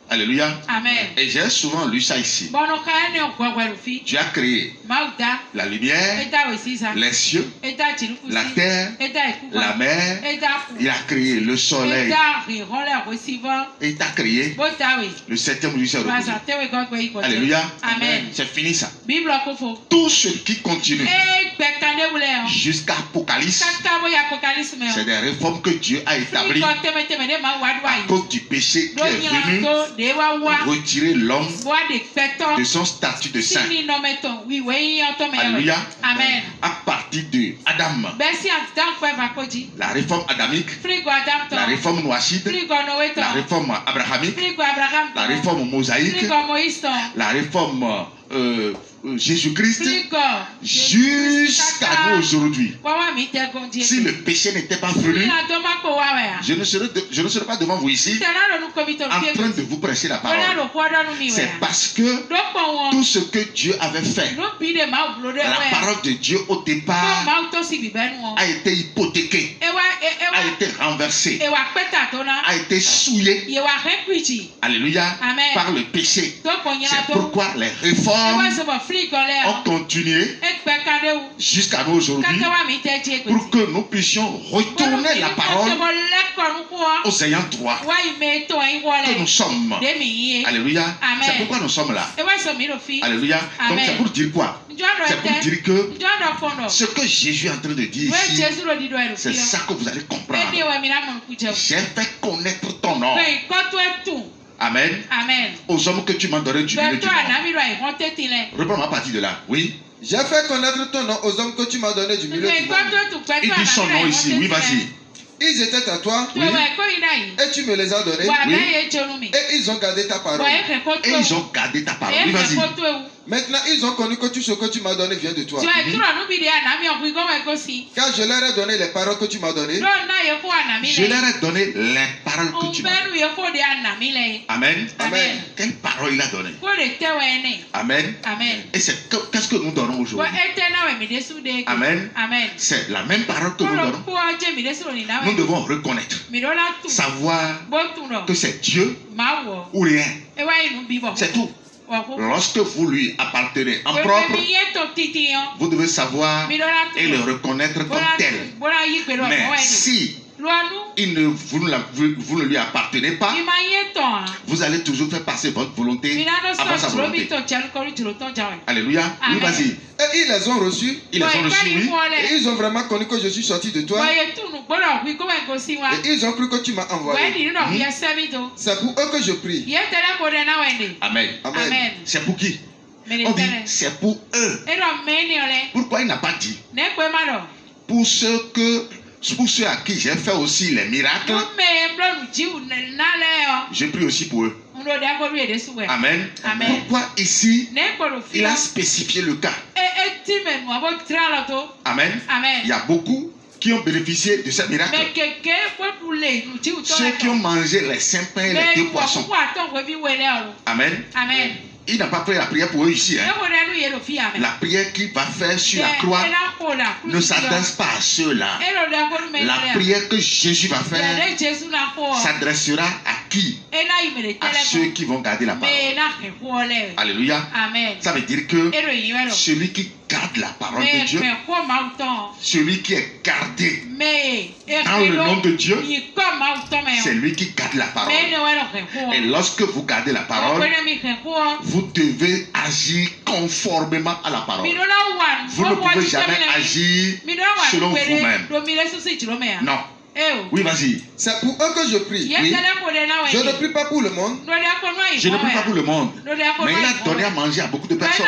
Alléluia. Amen. Et j'ai souvent lu ça ici. Dieu a créé la lumière, les cieux, la terre, la mer. Il a créé le soleil. Et il a créé le 7e jour, c'est repos. Alléluia. Amen. C'est fini ça. Tout ce qui continue jusqu'à Apocalypse, c'est des réformes que Dieu a établies à cause du péché qui est venu retirer l'homme de son statut de saint. Alléluia. Amen. À partir de Adam, la réforme adamique, la réforme noachide, la réforme abrahamique, la réforme mosaïque, la réforme Jésus-Christ, jusqu'à nous aujourd'hui. Si le péché n'était pas venu, je ne serais pas devant vous ici en train de vous prêcher la parole. C'est parce que tout ce que Dieu avait fait, la parole de Dieu au départ a été hypothéquée, a été renversée, a été souillée, alléluia, par le péché. C'est pourquoi les réformes ont continué jusqu'à nous aujourd'hui pour que nous puissions retourner la parole aux ayants droit que nous sommes. Alléluia. C'est pourquoi nous sommes là. Alléluia. Donc c'est pour dire quoi? C'est pour dire que ce que Jésus est en train de dire ici, c'est ça que vous allez comprendre. J'ai fait connaître ton nom. Amen. Aux hommes que tu m'as donné du milieu du monde. Reprends ma partie de là. Oui. J'ai fait connaître ton nom aux hommes que tu m'as donné du milieu du monde. Il dit son nom ici. Oui, vas-y. Ils étaient à toi, oui, et tu me les as donnés, oui, et ils ont gardé ta parole. Et ils ont gardé ta parole. Oui, vas-y. Maintenant, ils ont connu que tout ce que tu m'as donné vient de toi. Car je leur ai donné les paroles que tu m'as données. Je leur ai donné les paroles que tu m'as données. Amen. Amen. Quelle parole il a donné? Amen. Et c'est qu'est-ce que nous donnons aujourd'hui? Amen. C'est la même parole que nous donnons. Nous devons reconnaître, savoir que c'est Dieu ou rien. C'est tout. Lorsque vous lui appartenez en propre, vous devez savoir et le reconnaître comme tel. Mais si vous ne lui appartenez pas, vous allez toujours faire passer votre volonté avant sa volonté. Alléluia. Oui, vas-y. Et ils les ont reçus. Ils les ont reçus, oui. Et ils ont vraiment connu que je suis sorti de toi. Et ils ont cru que tu m'as envoyé. C'est pour eux que je prie. Amen. Amen. C'est pour qui? On dit c'est pour eux. Pourquoi il n'a pas dit? Pour ceux à qui j'ai fait aussi les miracles, je prie aussi pour eux. Amen. Pourquoi ici il a spécifié le cas? Amen. Il y a beaucoup qui ont bénéficié de ce miracle. Ceux qui ont mangé les 5 pains et les 2 poissons. Amen. Il n'a pas fait la prière pour eux ici. Hein. La prière qu'il va faire sur la croix ne s'adresse pas à ceux-là. La prière que Jésus va faire s'adressera à qui? À ceux qui vont garder la parole. Alléluia. Ça veut dire que celui qui garde la parole de Dieu, celui qui est gardé dans le nom de Dieu, c'est lui qui garde la parole. Et lorsque vous gardez la parole, vous devez agir conformément à la parole. Vous ne pouvez jamais agir selon vous-même. Non. Oui, vas-y. C'est pour eux que je prie. Oui. Je ne prie pas pour le monde. Je ne prie pas pour le monde. Mais il a donné à manger à beaucoup de personnes.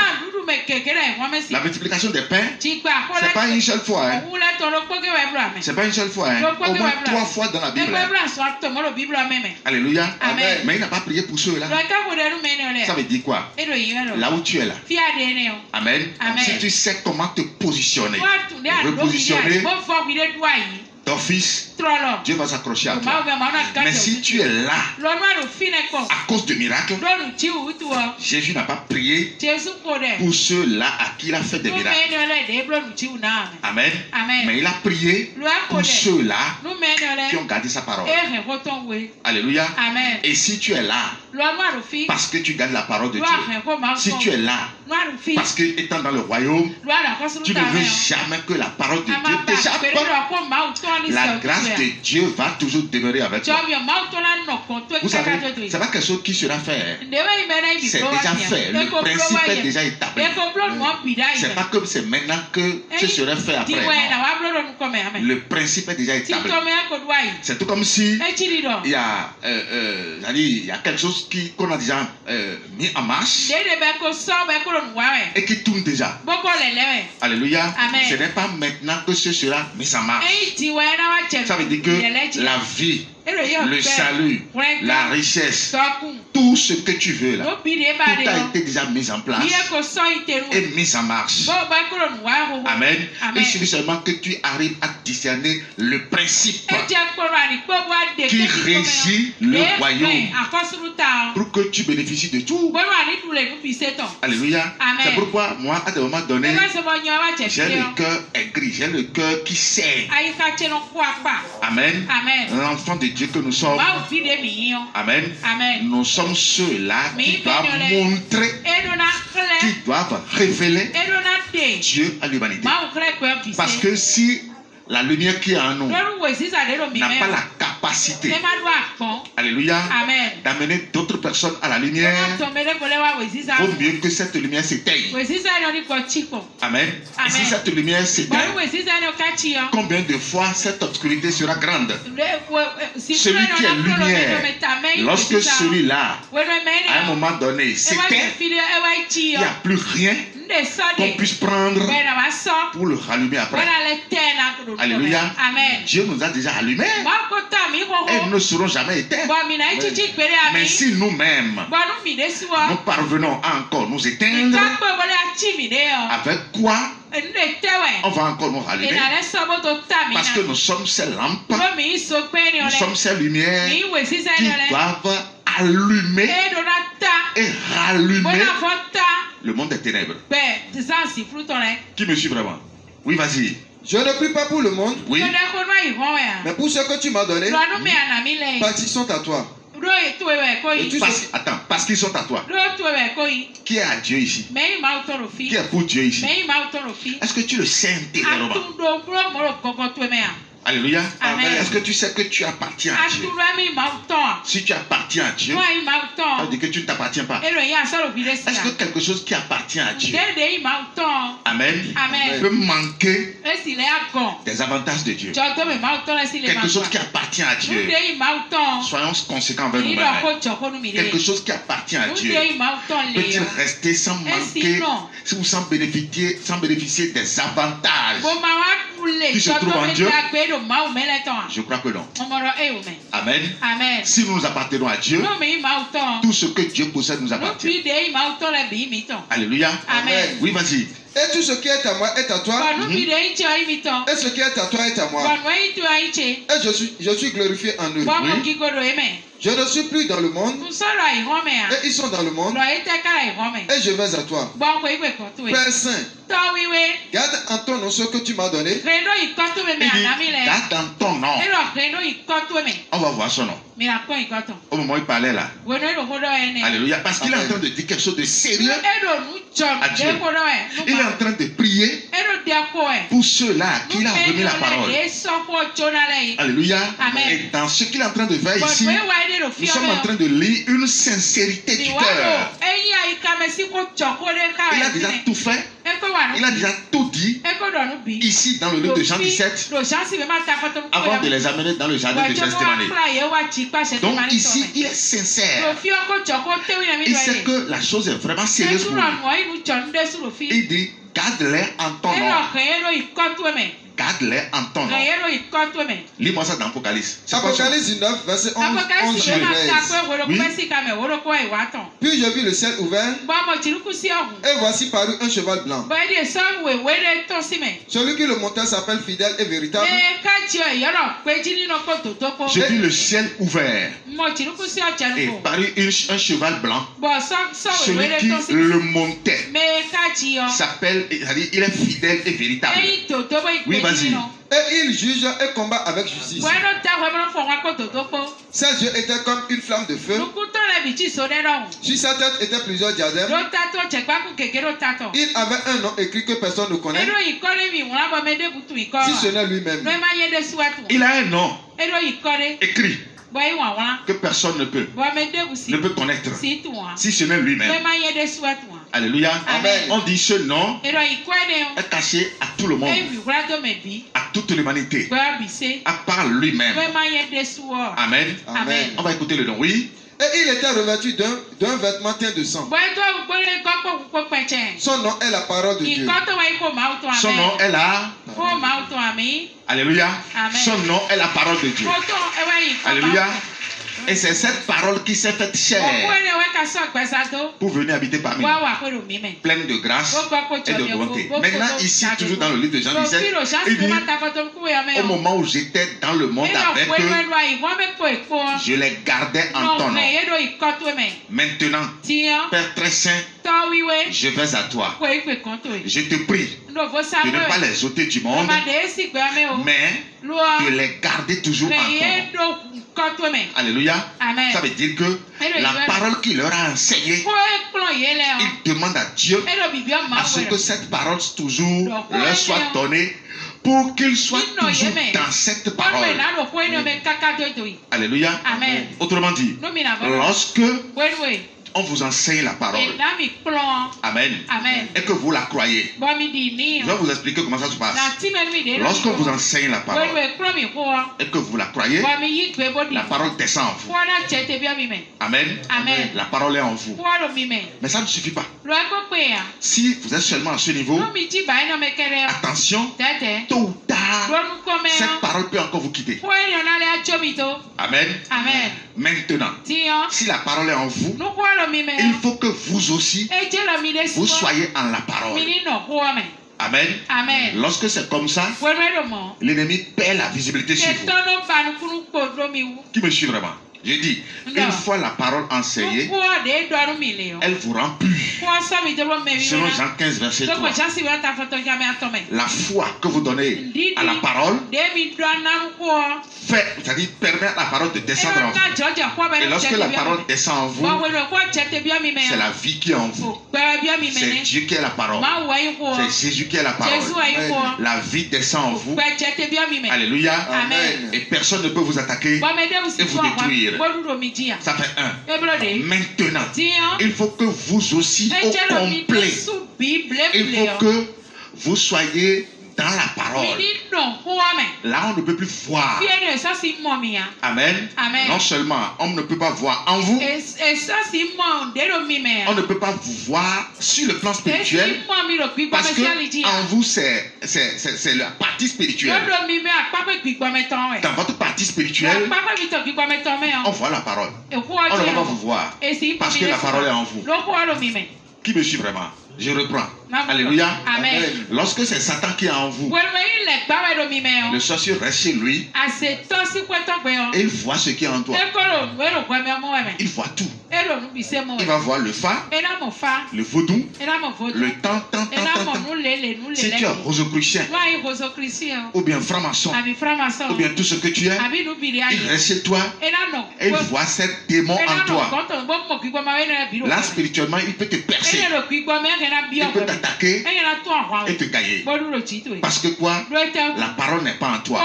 La multiplication des pains, c'est pas une seule fois. Hein. C'est pas une seule fois. Hein. Au moins 3 fois dans la Bible. Alléluia. Amen. Mais il n'a pas prié pour ceux-là. Ça veut dire quoi? Là où tu es là. Amen. Si tu sais comment te positionner, repositionner d'office, Dieu va s'accrocher à toi. Mais si tu es là à cause de miracles, Jésus n'a pas prié pour ceux-là à qui il a fait des miracles. Amen. Mais il a prié pour ceux-là qui ont gardé sa parole. Alléluia. Et si tu es là parce que tu gardes la parole de Dieu, si tu es là parce que étant dans le royaume, tu ne veux jamais que la parole de Dieu t'échappe. La grâce de Dieu va toujours demeurer avec toi. Vous savez, c'est pas quelque chose qui sera fait. C'est déjà fait. Le principe est déjà établi. C'est pas comme c'est maintenant que ce serait fait après. Non. Le principe est déjà établi. C'est tout comme si il y a quelque chose qu'on a déjà mis en marche et qui tourne déjà. Alléluia. Ce n'est pas maintenant que ce sera mis en marche. Ça veut dire que la vie, le salut, la richesse, tout ce que tu veux là, tout a été déjà mis en place et mis en marche. Amen. Il suffit seulement que tu arrives à discerner le principe qui régit le royaume pour que tu bénéficies de tout. Alléluia. C'est pourquoi moi, à des moments donnés, j'ai le cœur aigri, j'ai le cœur qui sait. Amen. L'enfant de Dieu que nous sommes. Amen. Nous sommes ceux-là qui doivent montrer, qui doivent révéler Dieu à l'humanité. Parce que si la lumière qui est en nous n'a pas la capacité, alléluia, d'amener d'autres personnes à la lumière, vaut mieux que cette lumière s'éteigne. Amen. Et si cette lumière s'éteint, combien de fois cette obscurité sera grande? Celui qui est lumière, lorsque celui-là, à un moment donné, s'éteint, il n'y a plus rien qu'on puisse prendre pour le rallumer après. Alléluia. Dieu nous a déjà allumés et nous ne serons jamais éteints. Mais si nous-mêmes nous parvenons à encore nous éteindre, avec quoi on va encore nous rallumer? Parce que nous sommes ces lampes, nous sommes ces lumières qui doivent allumer et rallumer le monde des ténèbres. Qui me suit vraiment? Oui, vas-y. Je ne prie pas pour le monde, oui, mais pour ce que tu m'as donné, parce qu'ils sont à toi. Parce qu'ils sont à toi. Qui est à Dieu ici? Qui est pour Dieu ici? Est-ce que tu le sais intérieurement? Alléluia. Est-ce que tu sais que tu appartiens à Dieu? Si tu appartiens à Dieu, ça veut dire que tu ne t'appartiens pas. Est-ce que quelque chose qui appartient à Dieu, Amen, peut manquer des avantages de Dieu? Quelque chose qui appartient à Dieu, soyons conséquents avec nous-mêmes. Quelque chose qui appartient à Dieu, peut-il rester sans manquer, sans bénéficier des avantages qui se trouvent en Dieu? Je crois que non. Amen. Si nous nous appartenons à Dieu, tout ce que Dieu possède nous appartient. Alléluia. Amen. Oui, vas-y. Et tout ce qui est à moi est à toi. Et ce qui est à toi est à moi. Et je suis glorifié en eux. Oui. Je ne suis plus dans le monde. Et ils sont dans le monde. Et je vais à toi. Père Saint, garde en ton nom ce que tu m'as donné. Garde en ton nom. On va voir son nom. Au moment où il parlait là. Alléluia. Parce qu'il est en train de dire quelque chose de sérieux à Dieu. Il est en train de prier pour ceux-là qui a remis la parole. Alléluia. Et dans ce qu'il est en train de faire ici, nous sommes en train de lire une sincérité du cœur. Il a déjà tout fait. Il a déjà tout dit ici dans le livre de Jean 17 avant de les amener dans le jardin de Gethsémani. Donc ici, il est sincère. Il sait que la chose est vraiment sérieuse pour lui. Il dit, garde-les en ton nom. Garde-les en ton nom. Lis-moi ça dans Apocalypse. Apocalypse 9, verset 11 et 13. Oui. Puis je vis le ciel ouvert. Et voici parut un cheval blanc. Celui qui le montait s'appelle fidèle et véritable. Je vis le ciel ouvert. Et parut un cheval blanc. Celui qui le montait s'appelle, il est fidèle et véritable. Oui, vas-y. Et il juge et combat avec justice. Ses yeux étaient comme une flamme de feu. Sur sa tête étaient plusieurs diadèmes. Il avait un nom écrit que personne ne connaît, si ce n'est lui-même. Il a un nom écrit que personne ne peut connaître, si ce n'est lui-même. Alléluia. Amen. On dit ce nom est caché à tout le monde, à toute l'humanité, à part lui-même. Amen. Amen. On va écouter le nom, oui. Et il était revêtu d'un vêtement teint de sang. Son nom est la parole de Dieu. Son nom est la... Alléluia. Son nom est la parole de Dieu. Alléluia. Et c'est cette parole qui s'est faite chair pour venir habiter parmi nous, pleine de grâce et de bonté. Maintenant, ici, toujours dans le livre de Jean 17, il dit, au moment où j'étais dans le monde avec eux, je les gardais en ton nom. Maintenant, Père très saint, je vais à toi. Je te prie de ne pas les ôter du monde, mais de les garder toujours en ton nom. Alléluia. Amen. Ça veut dire que la parole qu'il leur a enseignée, il demande à Dieu à ce que cette parole toujours leur soit donnée pour qu'ils soient toujours dans cette parole. Alléluia. Amen. Autrement dit, lorsque on vous enseigne la parole, Amen, et que vous la croyez, je vais vous expliquer comment ça se passe. Lorsqu'on vous enseigne la parole et que vous la croyez, la parole descend en vous. Amen. La parole est en vous. Mais ça ne suffit pas. Si vous êtes seulement à ce niveau, attention, tôt ou tard, cette parole peut encore vous quitter. Amen. Maintenant, si la parole est en vous, il faut que vous aussi, vous soyez en la parole. Amen. Lorsque c'est comme ça, l'ennemi perd la visibilité sur vous. Qui me suit vraiment? Je dis, une fois la parole enseignée, elle vous rend pur. Selon Jean 15, verset 3. La foi que vous donnez à la parole fait, c'est-à-dire permet à la parole de descendre en vous. Et lorsque la parole descend en vous, c'est la vie qui est en vous. C'est Dieu qui est la parole. C'est Jésus qui est la parole. La vie descend en vous. Alléluia. Amen. Et personne ne peut vous attaquer et vous détruire. Ça fait un. Maintenant, il faut que vous aussi au complet. Il faut que vous soyez dans la parole. Là, on ne peut plus voir. Amen. Non seulement on ne peut pas voir en vous, on ne peut pas vous voir sur le plan spirituel, parce que en vous c'est la partie spirituelle. Dans votre partie spirituelle, on voit la parole. On ne va pas vous voir parce que la parole est en vous. Qui me suit vraiment? Je reprends. Alléluia. Amen. Lorsque c'est Satan qui est en vous, le sorcier reste chez lui et il voit ce qui est en toi. Il voit tout. Il va voir le phare, le vaudou, le temps. Si tu es rosicrucien ou bien franc-maçon ou bien tout ce que tu es, il reste chez toi et il voit cette démon en toi. Là, spirituellement, il peut te percer. Il peut t'attaquer et te gagner. Parce que quoi? La parole n'est pas en toi.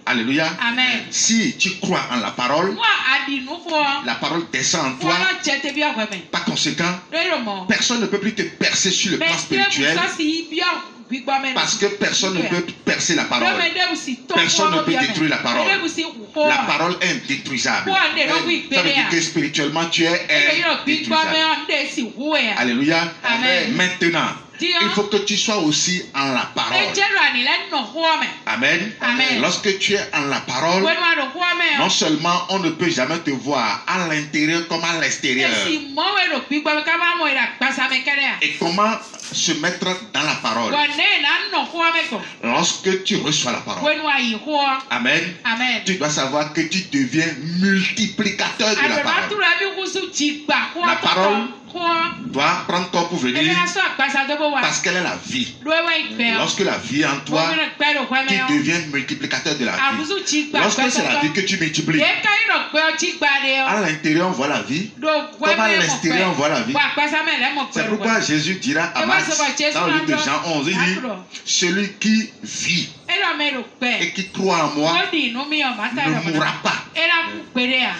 Alléluia. Amen. Si tu crois en la parole descend en toi. Par conséquent, personne ne peut plus te percer sur le plan spirituel. Parce que personne ne peut percer la parole. Personne ne peut détruire la parole. La parole est indétruisable. Ça veut dire que spirituellement tu es indétruisable. Alléluia. Amen. Maintenant, il faut que tu sois aussi en la parole. Amen. Amen. Lorsque tu es en la parole, non seulement on ne peut jamais te voir à l'intérieur comme à l'extérieur. Et comment se mettre dans la parole? Lorsque tu reçois la parole. Amen. Amen. Tu dois savoir que tu deviens multiplicateur de la parole. La parole doit prendre corps pour venir parce qu'elle est la vie. Lorsque la vie est en toi, tu deviens multiplicateur de la vie. Lorsque c'est la vie que tu multiplies, à l'intérieur on voit la vie, comme à l'extérieur on voit la vie. C'est pourquoi Jésus dira à Matthieu dans le livre de Jean 11, il dit, celui qui vit et qui croit en moi ne mourra pas.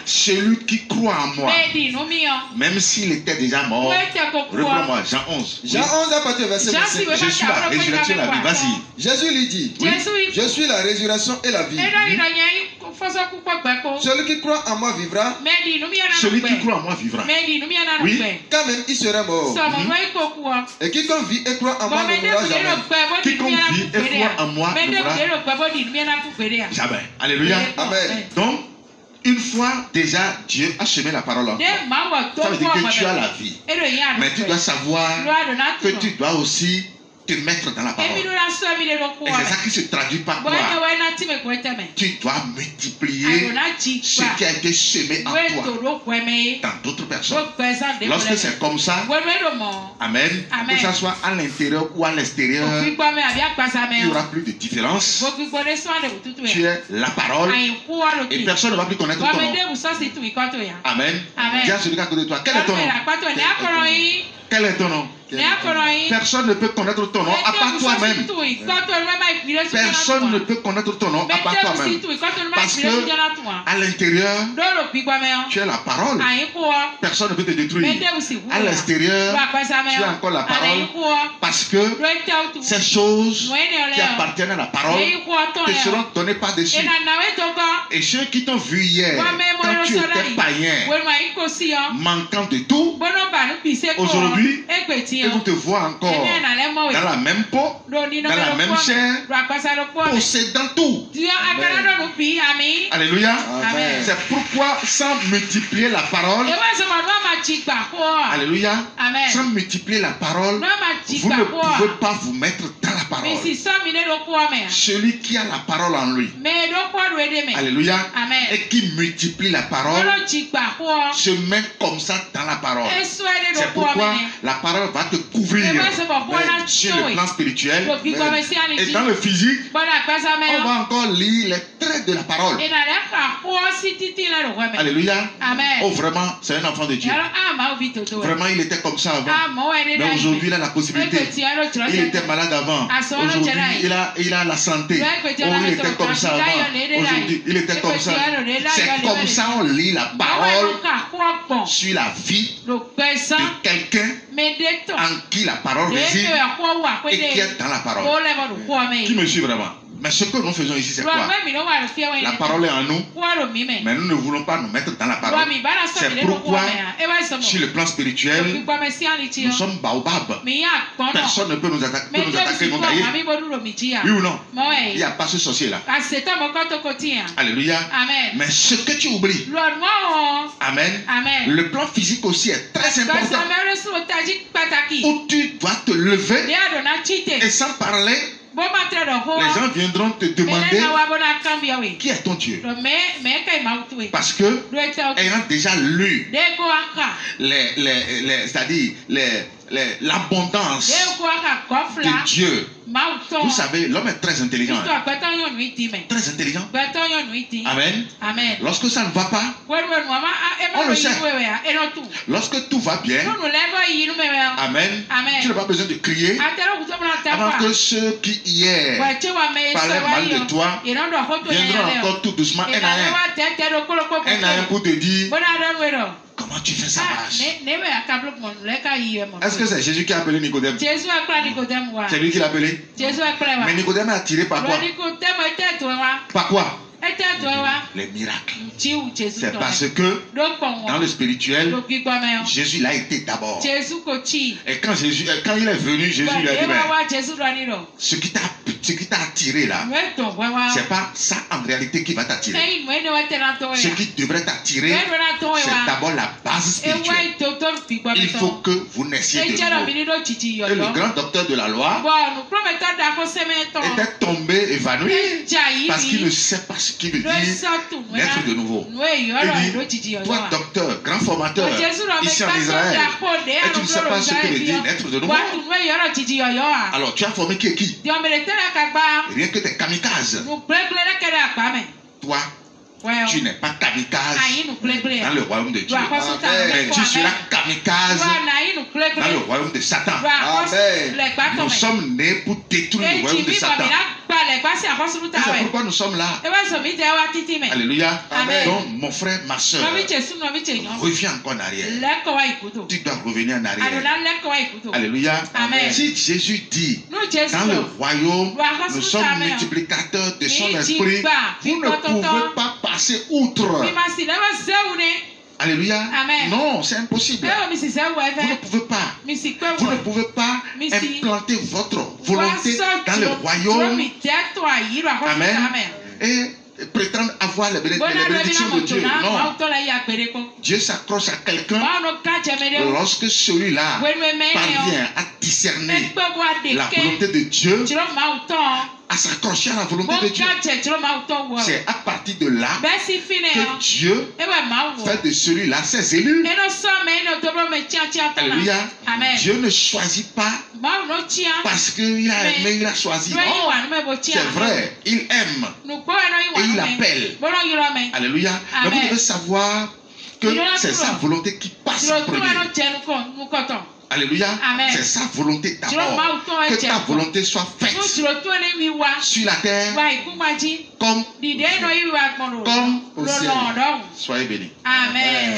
Celui qui croit en moi, même s'il était déjà mort, reprends-moi Jean 11. Jean 11 à partir du verset 27. Je suis la résurrection et la vie. Vas-y. Jésus lui dit, oui, je suis la résurrection et la vie. Celui qui croit en moi vivra. Celui qui croit en moi vivra. Oui. Quand même il sera mort. Et quiconque vit et croit en moi ne mourra jamais. Quiconque vit et croit en moi ne mourra jamais. Alléluia. Amen. Donc, une fois déjà Dieu a semé la parole en toi, ça veut dire que tu as la vie. Mais tu dois savoir que tu dois aussi te mettre dans la parole. Et c'est ça qui se traduit par quoi? Tu dois multiplier ce qui a été semé en toi dans d'autres personnes. Lorsque c'est comme ça, amen, que ce soit à l'intérieur ou à l'extérieur, il n'y aura plus de différence. Tu es la parole et personne ne va plus connaître ton nom. Amen. Dis à celui qui est à côté de toi, quel est ton nom? Quel est ton nom? Personne ne peut connaître ton nom à part toi-même. Personne ne peut connaître ton nom à part toi-même. Parce que à l'intérieur, tu es la parole. Personne ne peut te détruire. À l'extérieur, tu as encore la parole. Parce que ces choses qui appartiennent à la parole te seront données par-dessus. Et ceux qui t'ont vu hier, quand tu étais païen, manquant de tout, aujourd'hui, et vous te voient encore dans la même peau, dans la même chair, possédant tout. Amen. Alléluia. Amen. C'est pourquoi sans multiplier la parole, alléluia, sans multiplier la parole, vous ne pouvez pas vous mettre dans la parole. parole. Celui qui a la parole en lui. Alléluia. Amen. Et qui multiplie la parole se met comme ça dans la parole. C'est pourquoi la parole va te couvrir sur le plan spirituel. Et dans le physique, on va encore lire les traits de la parole. Alléluia. Amen. Oh, vraiment, c'est un enfant de Dieu. Vraiment, il était comme ça avant. Mais aujourd'hui, il a la possibilité. Il était malade avant. Aujourd'hui, il a la santé. Oh, il était comme ça avant. Aujourd'hui, il était comme ça. C'est comme ça on lit la parole sur la vie de quelqu'un en qui la parole réside et qui est dans la parole. Qui me suit vraiment? Mais ce que nous faisons ici, c'est quoi? La parole est en nous, mais nous ne voulons pas nous mettre dans la parole. C'est pourquoi, sur le plan spirituel, nous sommes baobab. Personne ne peut nous attaquer, nous tailler. Oui ou non? Il n'y a pas ce sorcier-là. Alléluia. Mais ce que tu oublies, Amen. Le plan physique aussi est très important. Où tu dois te lever et sans parler, les gens viendront te demander qui est ton Dieu. Parce que ayant déjà lu c'est-à-dire l'abondance de Dieu. Vous savez, l'homme est très intelligent. Très intelligent. Amen. Lorsque ça ne va pas, on le sait. Lorsque tout va bien, Amen. Tu n'as pas besoin de crier avant que ceux qui hier parlaient mal de toi viendront encore tout doucement un à un pour te dire comment tu fais ça marche. Est-ce que c'est Jésus qui a appelé Nicodème? C'est lui qui l'a appelé. Mais Nicodème est attiré par quoi? Par quoi? Les miracles. C'est parce que dans le spirituel, Jésus l'a été d'abord. Et quand il est venu, Jésus lui a dit, ce qui t'a attiré là, c'est pas ça en réalité qui va t'attirer. Ce qui devrait t'attirer, c'est d'abord la base spirituelle. Il faut que vous naissiez de nouveau. Et le grand docteur de la loi était tombé évanoui parce qu'il ne sait pas ce qu'il veut dire naître de nouveau. Il dit, toi docteur, grand formateur, ici en Israël, et tu ne sais pas ce que veut dire naître de nouveau. Alors tu as formé qui est qui? Rien que des kamikazes. Toi, tu n'es pas kamikaze dans le royaume de Dieu. Mais tu seras kamikaze dans le royaume de Satan. Nous sommes nés pour détruire le royaume de Satan. C'est pourquoi nous sommes là. Alléluia. Donc mon frère, ma soeur, reviens encore en arrière. Tu dois revenir en arrière. Alléluia. Si Jésus dit dans le royaume, nous sommes multiplicateurs de son esprit, vous ne pouvez pas passer outre. Alléluia. Non, c'est impossible. Vous ne pouvez pas. Vous ne pouvez pas implanter votre volonté dans le royaume. Amen. Et prétendre avoir les bénédictions de Dieu. Non. Dieu s'accroche à quelqu'un lorsque celui-là parvient à discerner la volonté de Dieu, à s'accrocher à la volonté de Dieu. C'est à partir de là que Dieu fait de celui-là ses élus. Alléluia. Dieu ne choisit pas parce qu'il a aimé, il a choisi. Non, c'est vrai, il aime et il appelle. Alléluia. Mais vous devez savoir que c'est sa volonté qui passe en premier. Alléluia. C'est sa volonté d'abord. Que ta volonté soit faite sur la terre comme au ciel. Soyez bénis. Amen.